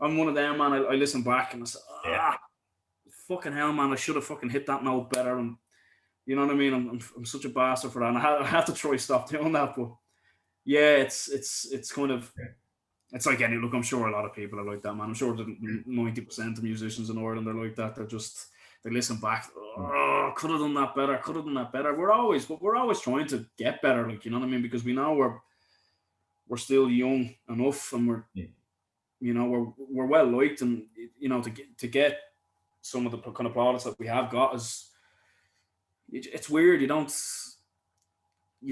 I'm one of them, man. I listen back and I say, fucking hell, man, I should have fucking hit that note better. And you know what I mean? I'm such a bastard for that. And I have to try stop doing that. But yeah, it's kind of. It's like any look. I'm sure a lot of people are like that, man. I'm sure that 90% of musicians in Ireland are like that. They listen back. Oh, could have done that better. Could have done that better. We're always trying to get better. Like, you know what I mean? Because we know we're still young enough, and we're well liked, and to get some of the kind of products that we have got is it's weird. You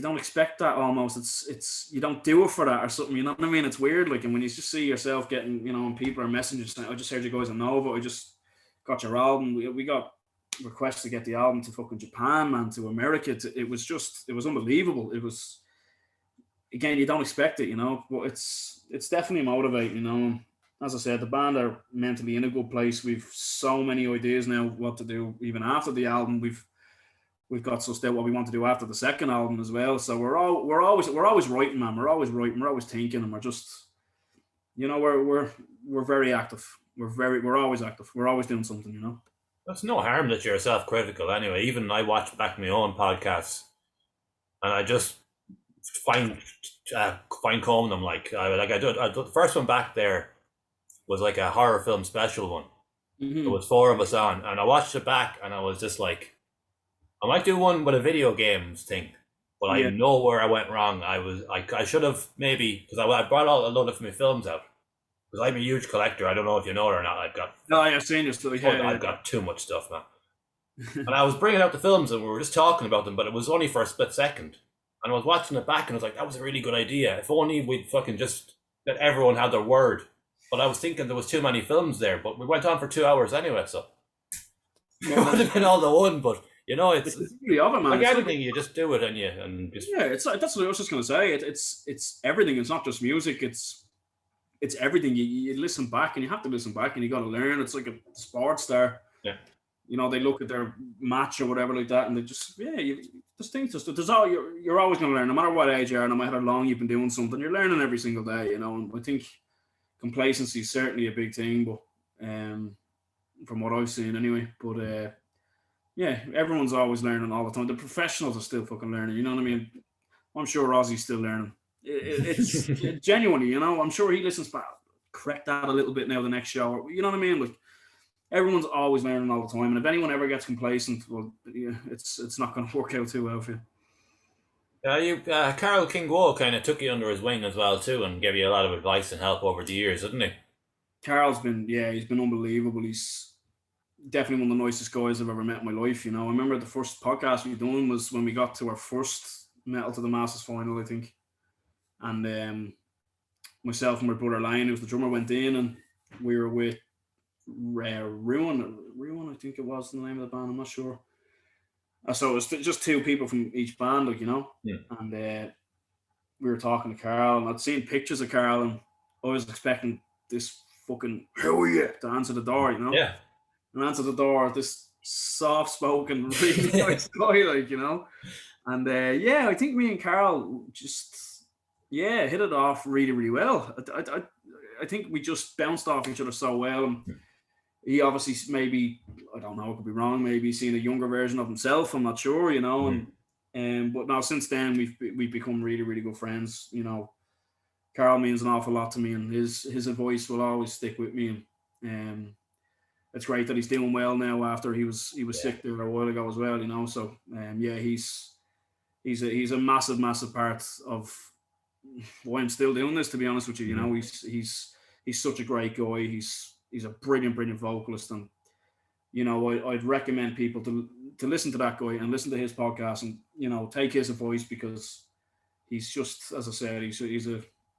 don't expect that almost. It's you don't do it for that or something. You know what I mean? It's weird. Like, and when you just see yourself getting, and people are messaging saying, "I just heard you guys on Nova. I just got your album." We got requests to get the album to fucking Japan, man, to America. It was unbelievable. It was, again, you don't expect it, but it's definitely motivating. As I said, the band are mentally in a good place. We've so many ideas now what to do. Even after the album, we've got sussed out what we want to do after the second album as well. So we're always writing, man. We're always writing. We're always thinking, and we're just, we're very active. We're always active. We're always doing something. That's no harm that you're self-critical anyway. Even I watch back my own podcasts, and I just fine comb them. Like I do. The first one back there was like a horror film special one. Mm-hmm. There was 4 of us on, and I watched it back, and I was just like, I might do one with a video games thing, but I know where I went wrong. I should have maybe, because I brought a lot of my films out, because I'm a huge collector. I don't know if you know it or not. I've seen your stuff. I've got too much stuff, man. And I was bringing out the films, and we were just talking about them, but it was only for a split second. And I was watching it back, and I was like, that was a really good idea. If only we'd fucking just let everyone have their word. But I was thinking there was too many films there, but we went on for 2 hours anyway, so it would have been all the one, but it's really of it, man. Like anything, you just do it and just it's like, that's what I was just gonna say. It's everything. It's not just music. It's everything. You listen back, and you have to listen back, and you got to learn. It's like a sports star. Yeah. They look at their match or whatever like that, and they just there's things there's all you're always gonna learn, no matter what age you are, no matter how long you've been doing something. You're learning every single day. And I think complacency is certainly a big thing, but from what I've seen anyway. But everyone's always learning all the time. The professionals are still fucking learning. You know what I mean? I'm sure Ozzy's still learning. It's genuinely, I'm sure he listens back. Correct that a little bit now. The next show, you know what I mean? Like, everyone's always learning all the time. And if anyone ever gets complacent, well, it's not going to work out too well for you. Carl King kind of took you under his wing as well too, and gave you a lot of advice and help over the years, didn't he? Carl's been, yeah, he's been unbelievable. He's definitely one of the nicest guys I've ever met in my life. I remember the first podcast we done was when we got to our first Metal to the Masses final, I think, and myself and my brother Lion, who was the drummer, went in, and we were with Ruin, I think it was the name of the band. I'm not sure. So it was just two people from each band, Yeah. and we were talking to Carl, and I'd seen pictures of Carl, and I was expecting this fucking "Who are you?" to answer the door, Yeah. and answer the door, this soft-spoken, really nice guy, And yeah, I think me and Carl just hit it off really, really well. I think we just bounced off each other so well, and he obviously maybe, I don't know, I could be wrong, maybe seeing a younger version of himself. I'm not sure, Mhm. and but now since then we've become really, really good friends. Carl means an awful lot to me, and his advice will always stick with me. And it's great that he's doing well now after he was Yeah. sick there a while ago as well. So yeah, he's a massive, massive part of why I'm still doing this. To be honest with you, Mhm. he's such a great guy. He's a brilliant, brilliant vocalist, and I'd recommend people to listen to that guy and listen to his podcast, and take his advice, because he's just, as I said,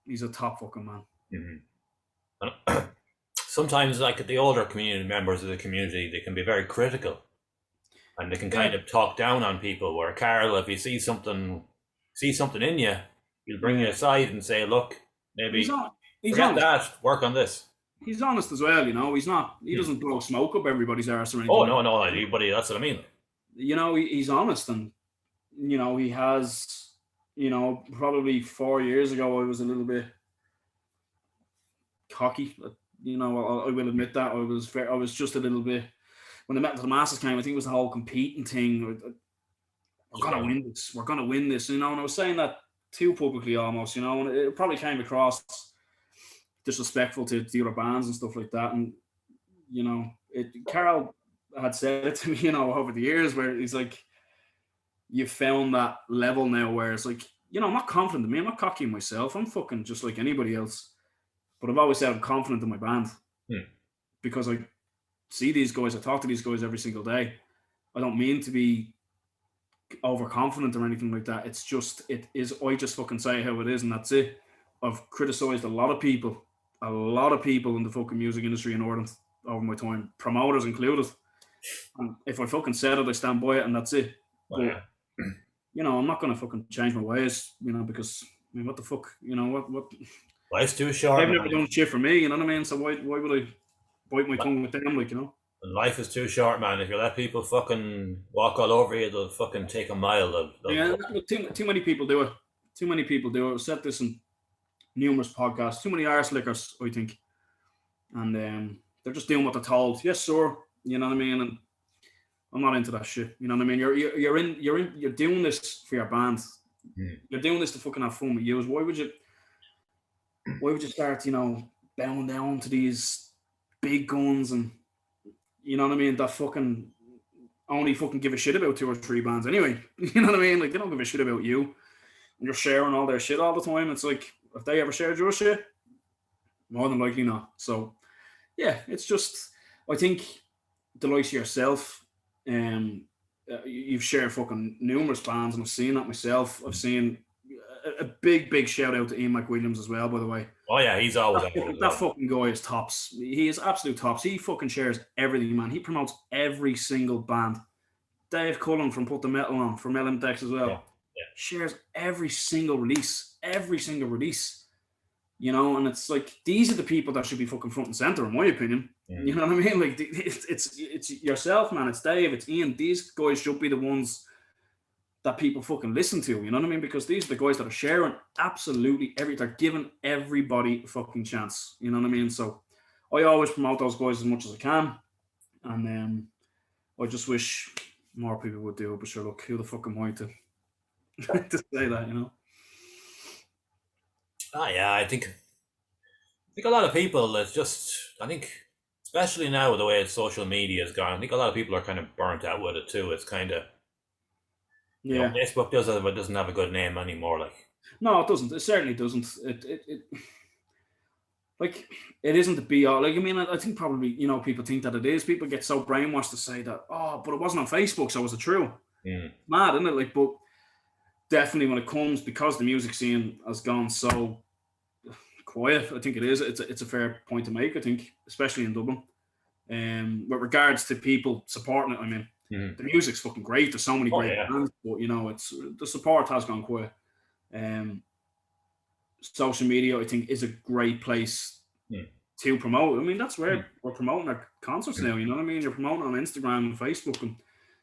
he's a top fucking man. Mhm. Sometimes, like the older community members of the community, they can be very critical, and they can kind Yeah, of talk down on people. Where Carl, if he sees something in you, he'll bring you yeah. aside and say, "Look, He's maybe on. He's forget honest. that. Work on this." He's honest as well. He's not. He Hmm. doesn't blow smoke up everybody's arse or anything Oh like no, that. no, anybody. That's what I mean. He's honest, and he has. Probably 4 years ago, I was a little bit cocky. I will admit that I was just a little bit, when the Metal to the Masters came. I think it was the whole competing thing. We're Just gonna going. win this. We're gonna win this. And I was saying that too publicly almost. And it probably came across disrespectful to the other bands and stuff like that. And Carl had said it to me, over the years, where he's like, "You've found that level now where it's like, I'm not confident in me. I'm not cocky in myself. I'm fucking just like anybody else. But I've always said I'm confident in my band, Hmm. because I see these guys. I talk to these guys every single day. I don't mean to be overconfident or anything like that. It's just, it is, I just fucking say how it is, and that's it. I've criticized a lot of people in the fucking music industry in Ireland over my time, promoters included. And if I fucking said it, I stand by it, and that's it. Oh But yeah. I'm not gonna fucking change my ways, because I mean, what the fuck, what? Life's too short, They've never man. done shit for me, you know what I mean? So why would I bite my tongue with them, And life is too short, man. If you let people fucking walk all over you, they'll fucking take a mile. Yeah, too many people do it. Too many people do it. I've said this in numerous podcasts. Too many arse lickers, I think, and they're just doing what they're told. Yes, sir. You know what I mean? And I'm not into that shit. You know what I mean? You're doing this for your band. Hmm. You're doing this to fucking have fun with you. Why would you start, bowing down to these big guns, and you know what I mean? That fucking only fucking give a shit about two or three bands anyway. You know what I mean? Like, they don't give a shit about you, and you're sharing all their shit all the time. It's like, if they ever shared your shit, more than likely not. So yeah, it's just, I think the likes of yourself, you've shared fucking numerous bands, and I've seen that myself. I've seen a big, big shout out to Ian McWilliams as well, by the way. Oh yeah, he's always That at it fucking, as that well. fucking guy is tops. He is absolute tops. He fucking shares everything, man. He promotes every single band. Dave Cullen from Put the Metal On, from LMDX as Yeah, well, shares every single release. Every single release. And it's like, these are the people that should be fucking front and center, in my opinion. yeah. You know what I mean? Like, it's yourself, man. It's Dave. It's Ian. These guys should be the ones that people fucking listen to. You know what I mean? Because these are the guys that are sharing absolutely every. They're giving everybody a fucking chance. You know what I mean? So I always promote those guys as much as I can, and I just wish more people would do it. But sure, look, who the fuck am I to to say that? Ah, yeah. I think a lot of people. It's just. I think, especially now with the way social media has gone, I think a lot of people are kind of burnt out with it too. It's kind of You know, Yeah. Facebook does it, but it doesn't have a good name anymore. Like, No, it doesn't. It certainly doesn't. It like it isn't the be all. Like I mean, I think probably people think that it is. People get so brainwashed to say that. Oh, but it wasn't on Facebook, so was it true? mm, Mad, isn't it? Like, but definitely when it comes because the music scene has gone so quiet. I think it is. It's a fair point to make. I think, especially in Dublin. With regards to people supporting it, I mean, mm. the music's fucking great. There's so many Oh great yeah. bands, but it's the support has gone quiet. Um, Social media, I think, is a great place Mm. to promote. I mean, that's Mm. where we're promoting our concerts now. You know what I mean? You're promoting on Instagram and Facebook, and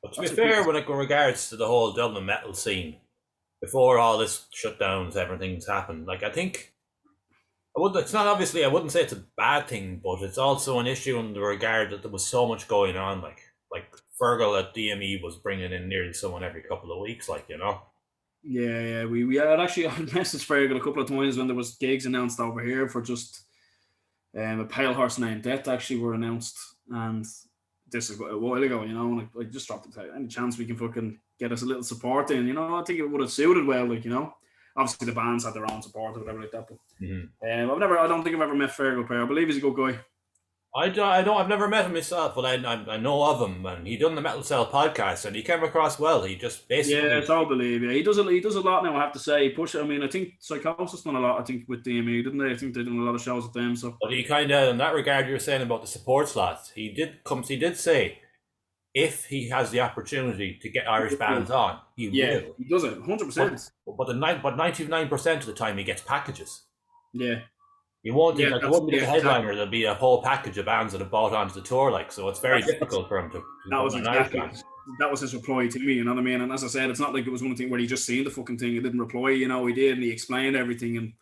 But to be that's a fair, quick. when it regards to the whole Dublin metal scene, before all this shutdowns, everything's happened. Like, I think I would. It's not obviously. I wouldn't say it's a bad thing, but it's also an issue in the regard that there was so much going on. Like Fergal at DME was bringing in nearly someone every couple of weeks. Like, you know. Yeah. We had actually I messaged Fergal a couple of times when there was gigs announced over here for just a Pale Horse Named Death actually were announced, and this is a while ago, and I just dropped it. Any chance we can fucking get us a little support in, I think it would have suited well, Obviously the bands had their own support or whatever like that, but Mm-hmm. I don't think I've ever met Fergal Player. I believe he's a good guy. I don't. I've never met him myself, but I know of him, and he done the Metal Cell podcast, and he came across well. He just Yeah, basically. so I believe. Yeah, he does a lot now. I have to say, push. I mean, I think Psychosis done a lot. I think with DME, didn't they? I think they done a lot of shows with them. So But he kind of, in that regard, you were saying about the support slots. He did say if he has the opportunity to get Irish bands on, he yeah, will. he does it 100%. But 99% of the time he gets packages. Yeah, You won't yeah, like, it that's won't be yeah, the exactly. headliner. There'll be a whole package of bands that have bought onto the tour. Like, so it's very That's difficult for him to that put was on an Irish exactly band. that was his reply to me. You know what I mean? And as I said, it's not like it was one thing where he just seen the fucking thing. He didn't reply. He did, and he explained everything. And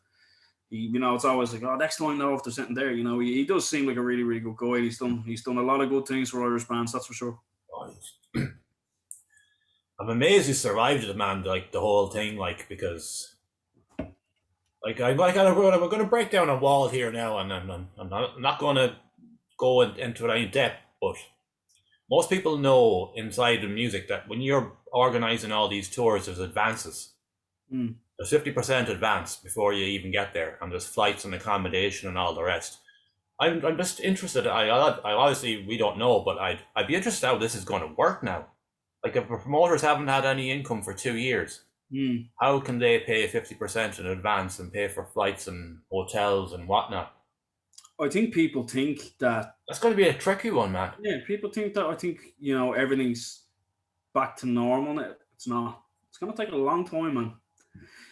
it's always like, oh, next time though, if there's something there, he does seem like a really, really good guy. He's done a lot of good things for Irish bands, that's for sure. Oh, I'm amazed he survived it, man. Like the whole thing, like because like we're going to break down a wall here now, and I'm not going to go into it any depth, but most people know inside the music that when you're organizing all these tours, there's advances. Mm. There's 50% advance before you even get there, and there's flights and accommodation and all the rest. I'm just interested. I obviously we don't know, but I'd be interested how this is going to work now. Like if the promoters haven't had any income for 2 years, Mm. how can they pay 50% in advance and pay for flights and hotels and whatnot? I think people think that, That's going to be a tricky one, man. yeah, people think that, I think, everything's back to normal now. It's not. It's going to take a long time, man.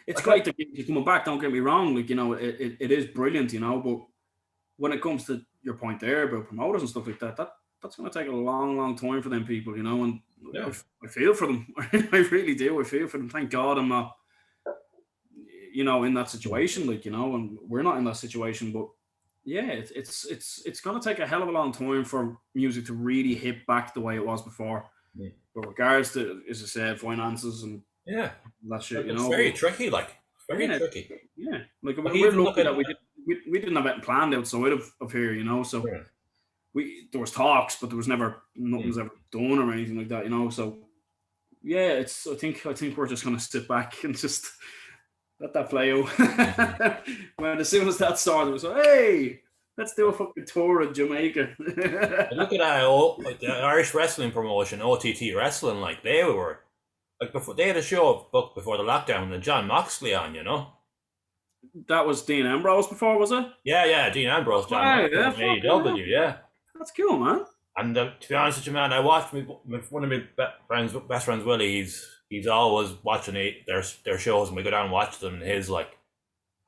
It's Like, great that you're coming back, don't get me wrong. Like, it is brilliant, but when it comes to your point there about promoters and stuff like that's going to take a long, long time for them people, and yeah. I feel for them. I really do. I feel for them. Thank God I'm not, in that situation, and we're not in that situation. But yeah, it's going to take a hell of a long time for music to really hit back the way it was before. Mm. With regards to, as I said, finances and Yeah, that shit, it's very tricky. Like very yeah, tricky. yeah. Like Like we're even look lucky at that we didn't have it planned outside of here, so yeah. there was talks, but there was never Mm. nothing's ever done or anything like that, So yeah, I think we're just gonna sit back and just let that play out. Mhm. When as soon as that started, it was like, hey, let's do a fucking tour of Jamaica. And look at that, like the Irish wrestling promotion, OTT Wrestling. Like they were like before they had a show booked before the lockdown, and John Moxley on, you know. That was Dean Ambrose before, was it? Yeah, Dean Ambrose, John Wow, Moxley yeah, from fucking hell. AEW, yeah. That's cool, man. And to be honest with you, man, I watched one of my best friends, Willie. He's always watching their shows, and we go down and watch them. And his like,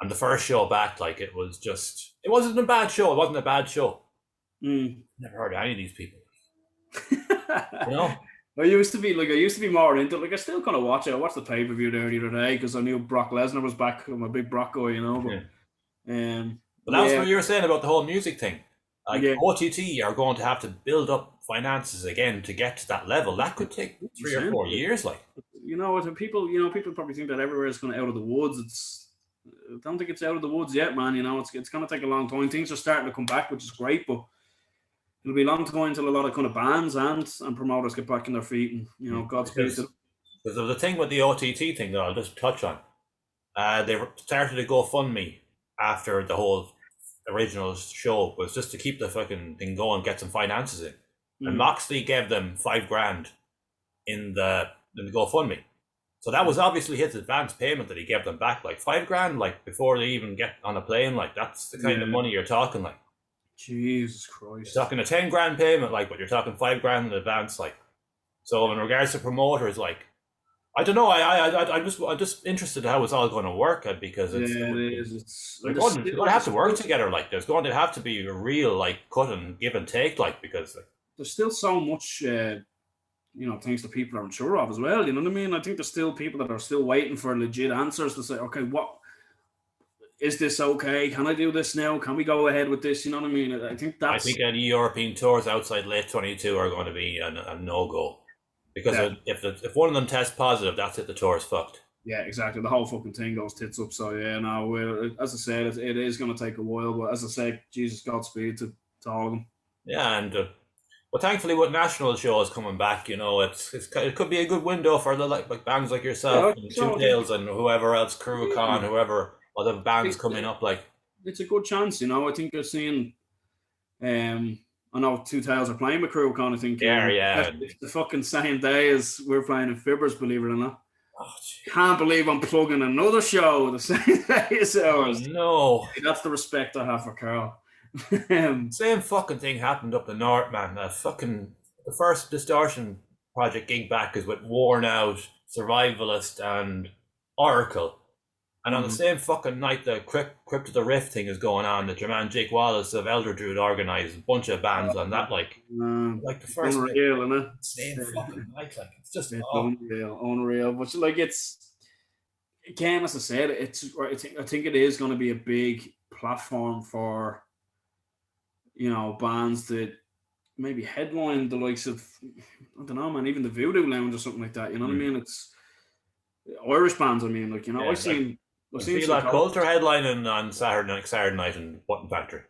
and the first show back, like it wasn't a bad show. It wasn't a bad show. Mm. Never heard of any of these people, you know. I used to be more into it. Like I still kind of watch it. I watched the pay per view there the other day because I knew Brock Lesnar was back. I'm a big Brock guy, Yeah. But that was yeah, what you were saying about the whole music thing. Like yeah, OTT are going to have to build up finances again to get to that level. That could take 3 or 4 years. Like, people probably think that everywhere is kind of out of the woods. I don't think it's out of the woods yet, man. It's going to take a long time. Things are starting to come back, which is great, but it'll be a long time until a lot of kind of bands and promoters get back on their feet. And Godspeed to because them. Because there was a thing with the OTT thing that I'll just touch on. They started a GoFundMe after the whole original show was just to keep the fucking thing going, get some finances in. And Mm. Moxley gave them 5 grand in the GoFundMe. So that was obviously his advance payment that he gave them back, like 5 grand, like before they even get on a plane. Like that's the kind of Yeah. money you're talking. Like Jesus you're Christ. talking a 10 grand payment, like, but you're talking 5 grand in advance, like. So in regards to promoters, like I don't know, I'm just interested in how it's all going to work, because Yeah, it would it be is. It's they're and going to, they're going to have to work still, together. Like there's going to have to be a real like cut and give and take, like because like, there's still so much, things that people are unsure of as well. You know what I mean? I think there's still people that are still waiting for legit answers to say, okay, what is this okay? Can I do this now? Can we go ahead with this? You know what I mean? I think I that's think any European tours outside late 22 are going to be a no go, because that. if one of them tests positive, that's it. The tour is fucked. Yeah, exactly. The whole fucking thing goes tits up. So yeah, no, as I said, it is going to take a while. But as I said, Jesus, Godspeed to all of them. Yeah, and but thankfully with national shows coming back, it could be a good window for the like bands like Yeah, yourself I and think Two so. Tails and whoever else, Crew Yeah, Con, whoever other I bands think coming up. Like it's a good chance. I think they're seeing. I know Two Tails are playing with Crew Con. I think yeah. it's the fucking same day as we're playing in Fibbers. Believe it or not. Oh, Can't believe I'm plugging another show the same day as oh ours. no. That's the respect I have for Carl. Same fucking thing happened up the north, man. The first Distortion project gig back is with Worn Out, Survivalist, and Oracle. And on the Mhm. same fucking night, the Crypt of the Rift thing is going on. That your man Jake Wallace of Elder Druid organised a bunch of bands on that. Like the It's first bit, unreal, isn't same it? fucking night. Like it's just It's oh, unreal. But like it's again, as I said, I think it is going to be a big platform for bands that maybe headline the likes of I don't know, man, even the Voodoo Lounge or something like that. You know what I hmm. mean? It's Irish bands. I mean, Yeah. I've Like seen feel like Culture Psychosis. headlining on Saturday night in Button Factory.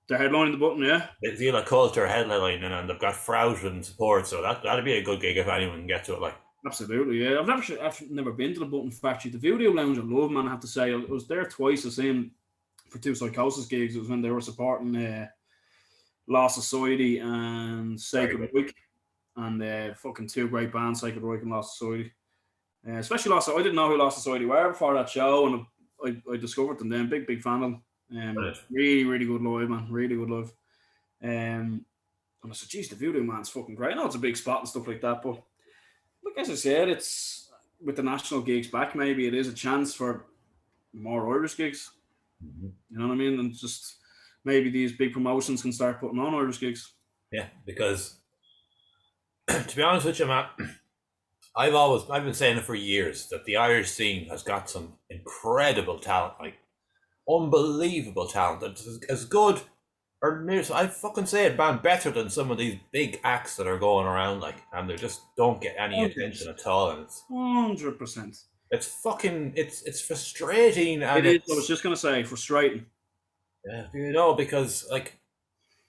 They're headlining the Button, yeah. They feel like Culture headlining, and they've got Frout and support, so that'd be a good gig if anyone can get to it. Like. Absolutely, yeah. I've never been to the Button Factory. The Voodoo Lounge, I love, man. I have to say, I was there twice. I seen for two Psychosis gigs. It was when they were supporting Law Society and Very Sacred good. Reich, and fucking two great bands, Sacred Reich and Law Society. Especially Law Society. I didn't know who Law Society were before that show, and I discovered them then. Big fan of them. Brilliant. Really, really good live, man. Really good live. And I said, geez, the Voodoo Man's fucking great. I know it's a big spot and stuff like that, but like as I said, it's with the national gigs back, maybe it is a chance for more Irish gigs. Mhm. You know what I mean? And just maybe these big promotions can start putting on Irish gigs. Yeah, because to be honest with you, Matt, I've been saying it for years that the Irish scene has got some incredible talent, like unbelievable talent. That's as good or near. I fucking say it, man, better than some of these big acts that are going around, like, and they just don't get any attention at all. And 100%. it's fucking it's frustrating, It and is. I was it's just gonna say frustrating. because like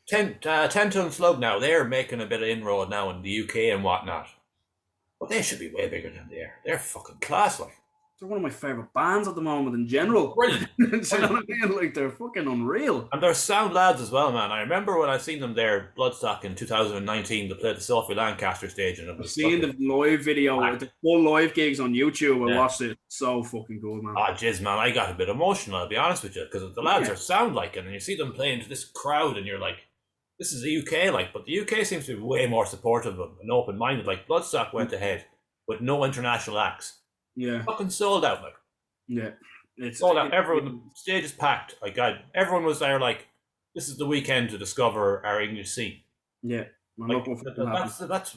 10 ton slug now they're making a bit of inroad now in the UK and whatnot. But they should be way bigger than they are. They're fucking class, like. They're one of my favorite bands at the moment in general. Brilliant. Do you know Brilliant. what I mean? Like they're fucking unreal. And they're sound lads as well, man. I remember when I seen them there, Bloodstock in 2019, they played the Sophie Lancaster stage, and it I've was seen fucking the live video, packed. the full live gigs on YouTube. I Yeah. watched it. So fucking good, man. Ah, jizz, man, I got a bit emotional, I'll be honest with you, because the lads Yeah. are sound like it, and you see them playing to this crowd, and you're like, this is the UK, like, but the UK seems to be way more supportive and open minded. Like, Bloodstock went ahead with no international acts. Yeah. Fucking sold out, like. Yeah. It's Sold out. Everyone, the stage is packed. Like, God, everyone was there, like, this is the weekend to discover our English scene. Yeah. Man, Like, look what fucking happened. that's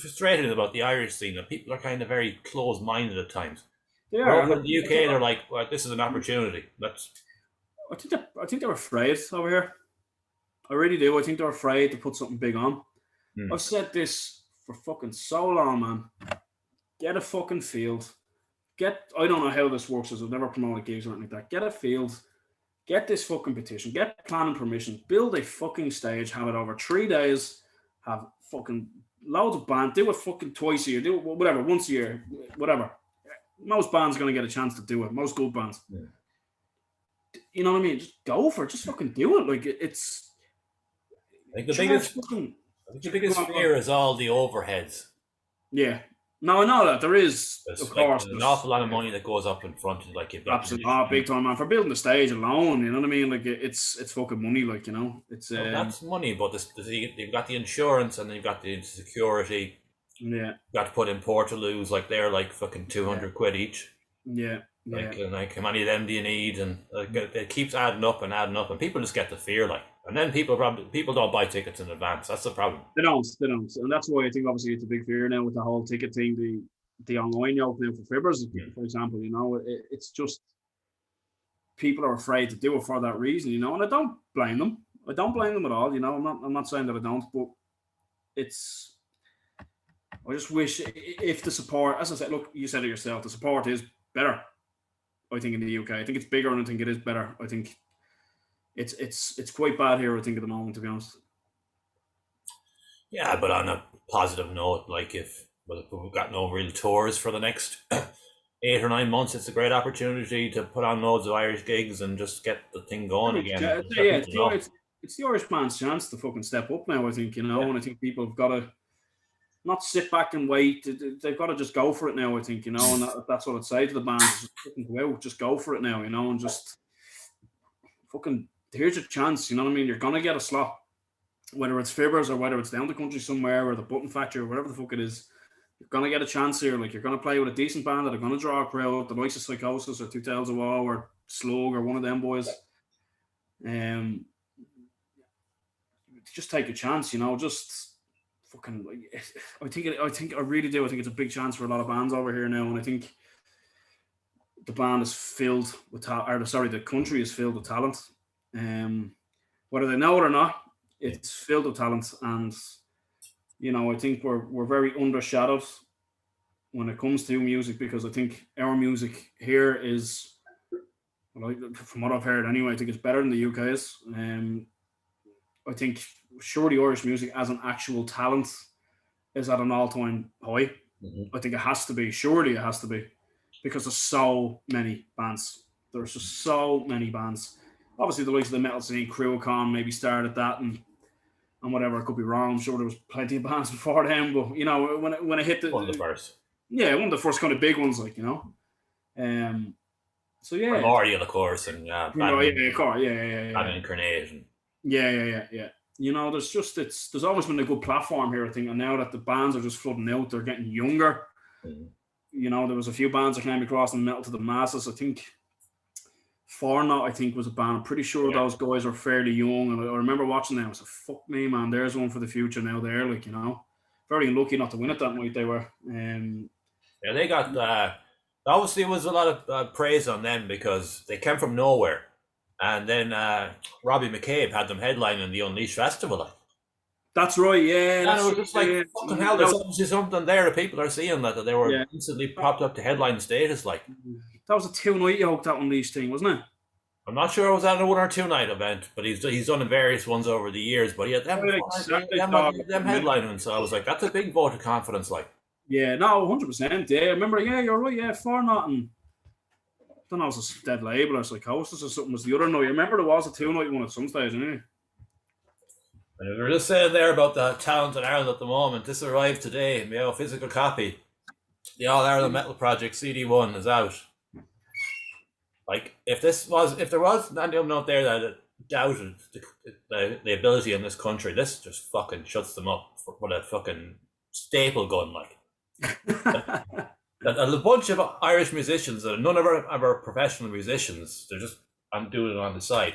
frustrating about the Irish scene, that people are kind of very close minded at times. They But are. over And in the UK, they're like, well, this is an opportunity. I think they're afraid over here. I really do. I think they're afraid to put something big on. Hmm. I've said this for fucking so long, man. Get a fucking field. I don't know how this works, as I've never promoted gigs or anything like that. Get a field. Get this fucking petition. Get planning permission. Build a fucking stage. Have it over 3 days. Have fucking loads of bands do it fucking twice a year, do it whatever, once a year, whatever. Most bands are going to get a chance to do it. Most good bands. Yeah. You know what I mean? Just go for it. Just fucking do it. Like it's. I think the Charge biggest, fucking. I think the Go biggest on, go on. fear is all the overheads. Yeah. No, I know that there is, of There's like course, an there's awful lot of money that goes up in front of like you've got absolutely big time, man, for building the stage alone. You know what I mean? Like it's fucking money. Like it's well, that's money, but you've got the insurance and then you've got the security. yeah, You've got to put in Portaloos, like they're like fucking yeah, 200 quid each. yeah, yeah. Like how many of them do you need? And like, it keeps adding up, and people just get the fear, like, and then people don't buy tickets in advance. That's the problem. They don't, and that's why I think obviously it's a big fear now with the whole ticket thing, the online yoke now for fibbers, for example. You know, it's just people are afraid to do it for that reason. You know, and I don't blame them. I don't blame them at all. You know, I'm not saying that I don't, but it's. I just wish if the support, as I said, look, you said it yourself, the support is better. I think in the UK, I think it's bigger, and I think it is better. I think it's quite bad here. I think at the moment, to be honest. Yeah, but on a positive note, like if we've got no real tours for the next 8 or 9 months, it's a great opportunity to put on loads of Irish gigs and just get the thing going again. Yeah, it's the Irish man's chance to fucking step up now. I think and I think people have got to not sit back and wait. They've got to just go for it now. I think and that's what I'd say to the band: just fucking go out, just go for it now. And just fucking here's your chance. You know what I mean? You're gonna get a slot, whether it's Fibbers or whether it's down the country somewhere or the Button Factory or whatever the fuck it is. You're gonna get a chance here. Like you're gonna play with a decent band that are gonna draw a crowd. The likes of Psychosis or 2000 War or Slug or one of them boys. Just take a chance. Just fucking. I really do. I think it's a big chance for a lot of bands over here now, and I think the band is filled with the country is filled with talent. Whether they know it or not, it's filled with talent, and I think we're very undershadowed when it comes to music, because I think our music here is, from what I've heard anyway, I think it's better than the UK's. I think surely Irish music as an actual talent is at an all-time high. Mm-hmm. I think it has to be. Surely it has to be, because there's so many bands. There's just so many bands. Obviously, the likes of the metal scene, Cruacon maybe started that, and whatever. I could be wrong. I'm sure there was plenty of bands before them, but when it hit one of the first. Yeah, one of the first kind of big ones, so yeah. Memorial, of course, and yeah, Incarnate. Yeah. There's always been a good platform here, I think, and now that the bands are just flooding out, they're getting younger. Mm-hmm. There was a few bands that came across in Metal to the Masses. I think Fornot, I think, was a band. I'm pretty sure those guys are fairly young, and I remember watching them. I was like, fuck me, man, there's one for the future now there, very unlucky not to win it that night they were. Yeah, they got obviously it was a lot of praise on them because they came from nowhere, and then Robbie McCabe had them headlining the Unleashed Festival. That's right, yeah. And it was just like, fucking hell, there's obviously something there that people are seeing, that they were instantly popped up to headline status. Like, that was a 2-night yoke, that Unleashed thing, wasn't it? I'm not sure it was at a 1 or 2 night event, but he's done various ones over the years. But yeah, them headlining, so I was like, that's a big vote of confidence, like. Yeah, no, 100%. Yeah, remember, you're right. Yeah, Fornot and I don't know, it was a Dead Label or Psychosis or something was the other night. I remember there was a 2-night one at some stage, anyway. And we were just saying there about the talent in Ireland at the moment. This arrived today, physical copy. The All Ireland Metal Project CD1 is out. Like, if there was anyone out there that doubted the ability in this country, this just fucking shuts them up with a fucking staple gun, like. A bunch of Irish musicians that none of our professional musicians, they're just doing it on the side,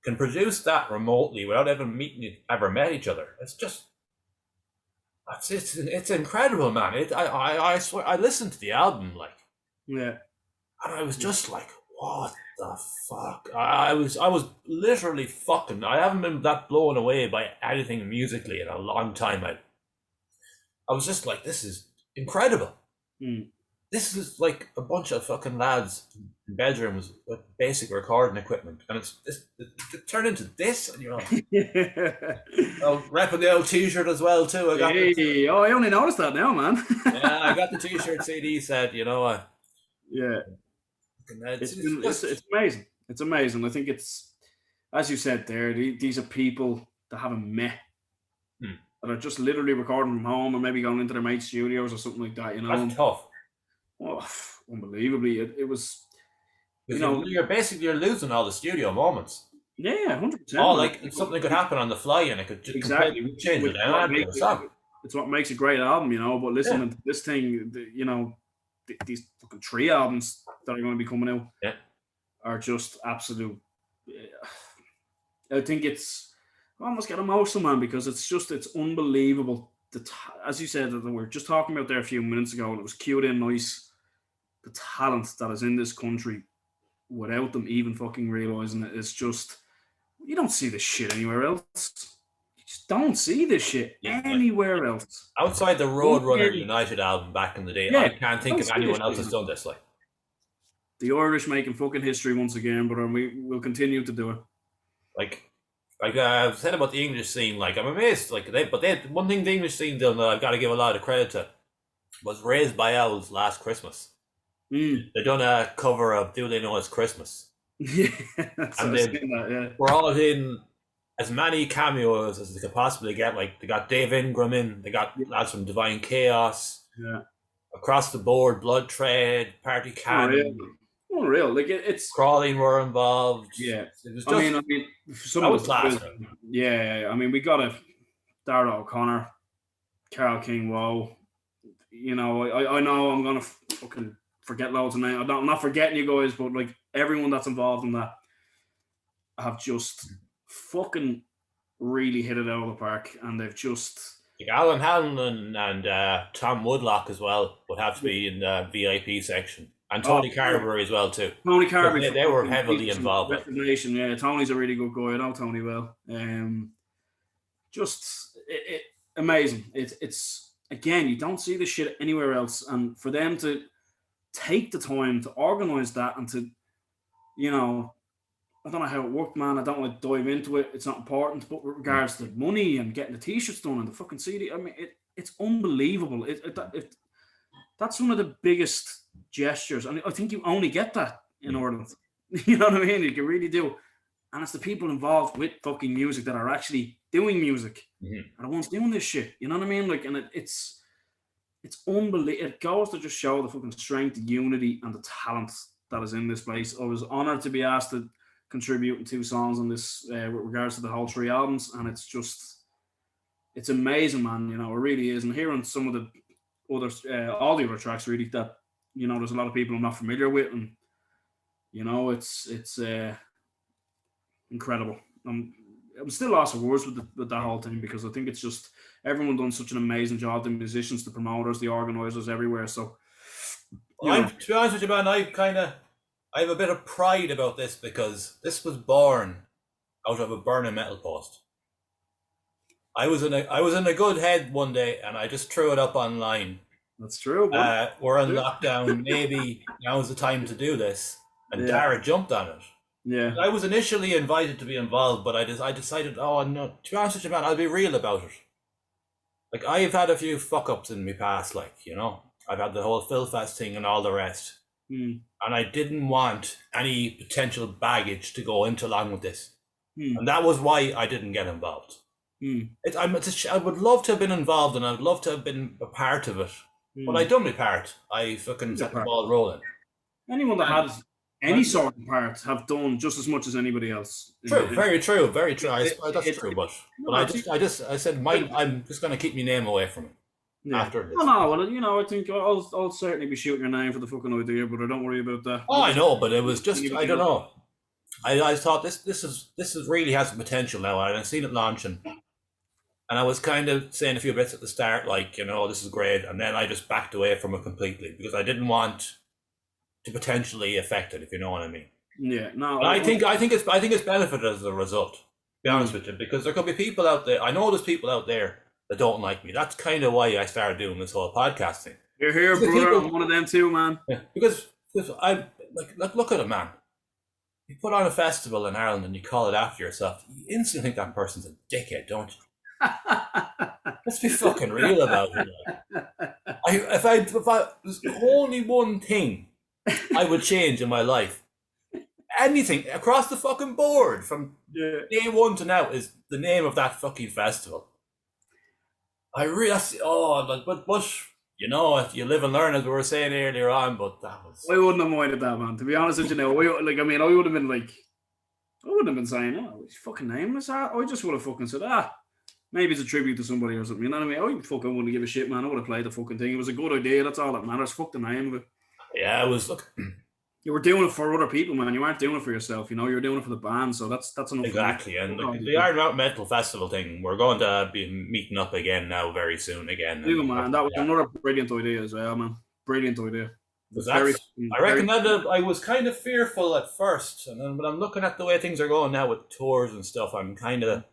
can produce that remotely without ever met each other. It's incredible, man. I swear, I listened to the album, like, and I was just like, what the fuck? I was literally fucking. I haven't been that blown away by anything musically in a long time. I was just like, this is incredible. this is like a bunch of fucking lads in bedrooms with basic recording equipment, and it turned into this, and you're like, oh, repping the old T-shirt as well too. I got Hey, oh, I only noticed that now, man. yeah, I got the T-shirt CD set. Yeah, it's amazing. It's amazing. I think it's, as you said there, these are people that haven't met, that are just literally recording from home or maybe going into their mates' studios or something like that. That's tough. Oh, unbelievably, it was. Because you're losing all the studio moments. Yeah, 100%. Oh, like something could happen on the fly and it could just completely change the dynamic of the song. It's what makes a great album, But listening to this thing, these fucking 3 albums that are going to be coming out, are just absolute. I think I almost get emotional, man, because it's unbelievable. As you said, that we were just talking about there a few minutes ago, and it was cute and nice. The talent that is in this country, without them even fucking realizing it, is just, you don't see this shit anywhere else. You just don't see this shit anywhere else. Outside the Roadrunner United album back in the day, I can't think of anyone else that's done this. Like the Irish making fucking history once again, but we will continue to do it. Like I've said about the English scene, like I'm amazed. Like one thing the English scene done that I've got to give a lot of credit to was Raised by Owls Last Christmas. They done a cover of Do They Know It's Christmas? Yeah, and they brought in as many cameos as they could possibly get. Like they got Dave Ingram in, they got lads from Divine Chaos, across the board, Blood Trade, Party Cannon. Unreal. Like it's Crawling were involved. Yeah, it was just, I mean, some of the class. Yeah, I mean, we got Dara O'Connor, Carol King. Whoa, I know I'm gonna fucking forget loads of names. I'm not forgetting you guys, but like everyone that's involved in that have just fucking really hit it out of the park, and they've just. Like Alan Hanlon and Tom Woodlock as well would have to be in the VIP section. And Tony Carberry as well too. Tony Carberry, they were heavily involved. Yeah, Tony's a really good guy. I know Tony well. Just amazing. It's again, you don't see this shit anywhere else, and for them to take the time to organize that and to, I don't know how it worked, man. I don't want to dive into it. It's not important, but with regards to money and getting the t-shirts done and the fucking CD, I mean, it's unbelievable. That's one of the biggest gestures, and I think you only get that in Ireland. You know what I mean? You really do, and it's the people involved with fucking music that are actually doing music, are the ones doing this shit. You know what I mean? Like, and it's unbelievable. It goes to just show the fucking strength, the unity, and the talent that is in this place. I was honored to be asked to contribute in 2 songs on this with regards to the whole 3 albums, and it's amazing, man. It really is. And hearing some of the other all the other tracks, really, that there's a lot of people I'm not familiar with, and it's incredible. I'm still lost for words with that whole thing, because I think it's just everyone done such an amazing job. The musicians, the promoters, the organisers, everywhere. So, to be honest with you, man, I have a bit of pride about this, because this was born out of a burning metal post. I was in a good head one day, and I just threw it up online. That's true. We're in lockdown. Maybe now's the time to do this. And Dara jumped on it. Yeah. I was initially invited to be involved, but I decided, oh no, to be honest with you, man, I'll be real about it. Like, I've had a few fuck ups in my past, I've had the whole Philfest thing and all the rest. And I didn't want any potential baggage to go into along with this. And that was why I didn't get involved. I would love to have been involved, and I would love to have been a part of it. But I done my part. I fucking set the ball rolling. Anyone that has any sort of part have done just as much as anybody else. True, very true, very true. That's true, but I said, I'm just going to keep my name away from it. Yeah. After this. No, well, I think I'll certainly be shooting your name for the fucking idea, but I don't worry about that. Oh, I know, but it was just, I don't know. I thought this is really has the potential now, and I've seen it launching. And I was kind of saying a few bits at the start, this is great, and then I just backed away from it completely, because I didn't want to potentially affect it, if you know what I mean. Yeah, no. But I think it's benefited as a result. To be honest with you, because there could be people out there. I know there's people out there that don't like me. That's kind of why I started doing this whole podcast thing. You're here, Because brother. people, I'm one of them too, man. yeah, because I like look at a man. You put on a festival in Ireland and you call it after yourself. You instantly think that person's a dickhead, don't you? Let's be fucking real about it. Like. If I there's only one thing I would change in my life, anything across the fucking board from Yeah. day one to now is the name of that fucking festival. I really, but you know, you live and learn as we were saying earlier on. But that was I wouldn't have minded that, man. To be honest with you, now, I mean, I would have been like, I wouldn't have been saying, "Oh, his fucking name is that." I just would have fucking said, maybe it's a tribute to somebody or something. You know what I mean? I fucking wouldn't give a shit, man. I would have played the fucking thing. It was a good idea. That's all that matters. Fuck the name of it. yeah, it was look You were doing it for other people, man. You weren't doing it for yourself. You know, you were doing it for the band. So that's enough. exactly. And the Iron Mountain Metal Festival thing, we're going to be meeting up again now very soon again. Yeah, And man. That was another brilliant idea as well, man. Brilliant idea. I reckon that I was kind of fearful at first, and then when I'm looking at the way things are going now with tours and stuff, I'm kind of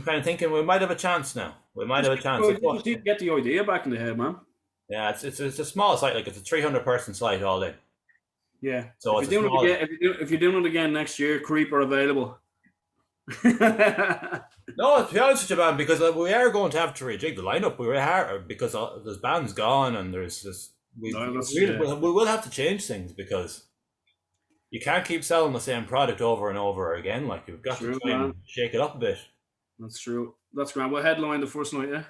thinking we might have a chance now. We might have a chance. You just need to get the idea back in the head, man. Yeah, it's a small site, like it's a 300-person site all in. Yeah. So if you're doing it again, if you're doing it again next year, Creep are available. No, to be honest with you, man, because we are going to have to rejig the lineup. We are because there's bands gone and there's this. We will have to change things because you can't keep selling the same product over and over again. Like you've got to try and shake it up a bit. That's true. That's grand. We'll headline the first night, yeah.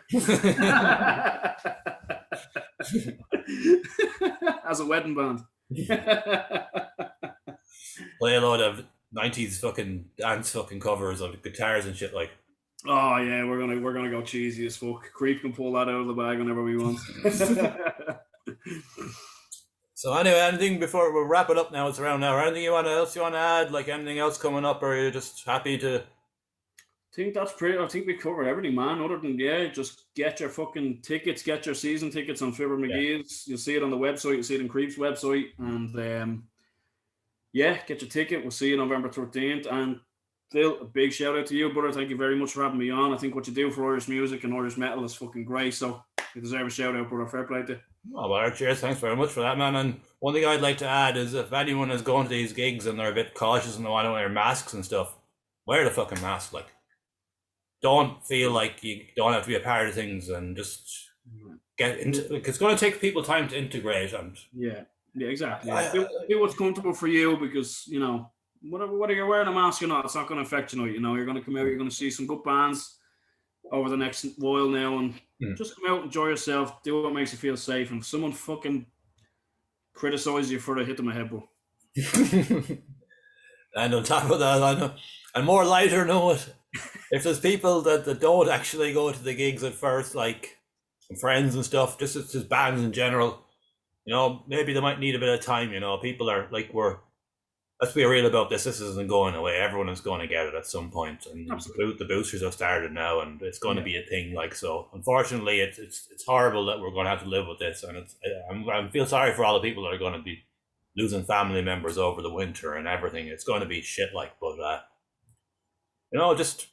As a wedding band. Play a load of 90s fucking dance fucking covers of guitars and shit like. Oh yeah, we're gonna go cheesy as fuck. Creep can pull that out of the bag whenever we want. So anyway, anything before we wrap it up now? It's around now. Anything else you want to add? Like anything else coming up, or are you just happy to? I think we covered everything, man. Other than just get your fucking tickets, get your season tickets on Fibber McGee's. You'll see it on the website. You'll see it on Creep's website, and get your ticket. We'll see you November 13th. And Phil, a big shout out to you, brother. Thank you very much for having me on. I think what you do for Irish music and Irish metal is fucking great. So you deserve a shout out, brother. Fair play to you. Oh, well, cheers. Thanks very much for that, man. And one thing I'd like to add is if anyone is going to these gigs and they're a bit cautious and they want to wear masks and stuff, wear the fucking mask. Like, don't feel like you don't have to be a part of things and just get into. Like, it's going to take people time to integrate and. Yeah, exactly. Do what's comfortable for you because you know whether you're wearing a mask or not, it's not going to affect you. You know, you're going to come out. You're going to see some good bands over the next while now, and just come out, enjoy yourself, do what makes you feel safe. And if someone fucking criticize you for it, hit them a head, bro. And on top of that, I know, and more lighter note, if there's people that don't actually go to the gigs at first, like friends and stuff, just as bands in general, you know, maybe they might need a bit of time. You know, people are like let's be real about this. This isn't going away. Everyone is going to get it at some point, and the boosters have started now, and it's going to be a thing. Like so, unfortunately, it's horrible that we're going to have to live with this, and I feel sorry for all the people that are going to be losing family members over the winter and everything. It's going to be shit. Like, but you know, just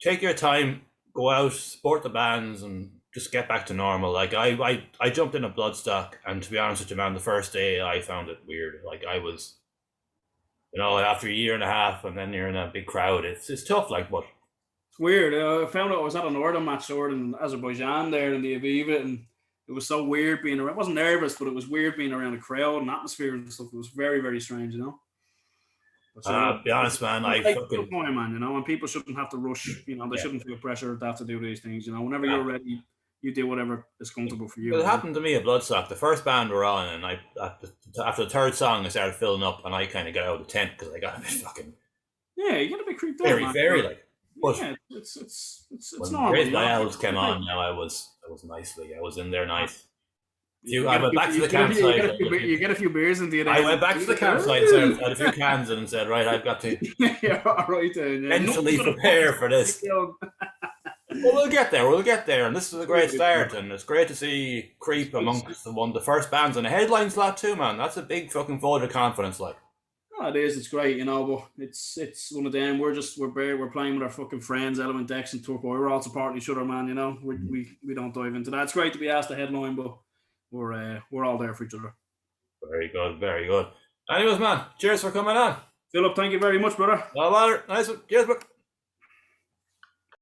take your time, go out, support the bands, and just get back to normal. Like I jumped in a Bloodstock, and to be honest with you, man, the first day I found it weird. Like I was. You know, after a year and a half, and then you're in a big crowd. It's tough, like, but it's weird. I found out I was at a Northern match in Azerbaijan there in the Aviva, and it was so weird being around. I wasn't nervous, but it was weird being around a crowd and atmosphere and stuff. It was very, very strange, you know. Be honest, man. I fucking man, you know, and people shouldn't have to rush. You know, they shouldn't feel pressure to have to do these things. You know, whenever you're ready, you do whatever is comfortable for you. It happened to me at Bloodstock. The first band we're on, and after the third song, I started filling up, and I kind of got out of the tent because I got a bit fucking. Yeah, you got a bit creeped out. Very like. But yeah, it's when normal. Great by Elves came on, now I was nicely. I was in there nice. I went back to the campsite. You get a few beers into it. I went back to the campsite, so I had a few cans and said, right, I've got to mentally prepare for this. Well, we'll get there, and this is a great start, and it's great to see Creep amongst the first bands in the headline slot too, man. That's a big fucking vote of confidence, like. Oh, it is. It's great, but it's one of them. We're playing with our fucking friends, Element X and Turco. We're all supporting each other, man. We don't dive into that. It's great to be asked to headline, but we're all there for each other. Very good, very good. Anyways, man, cheers for coming on. Philip, thank you very much, brother. No matter. Nice one. Cheers, bro.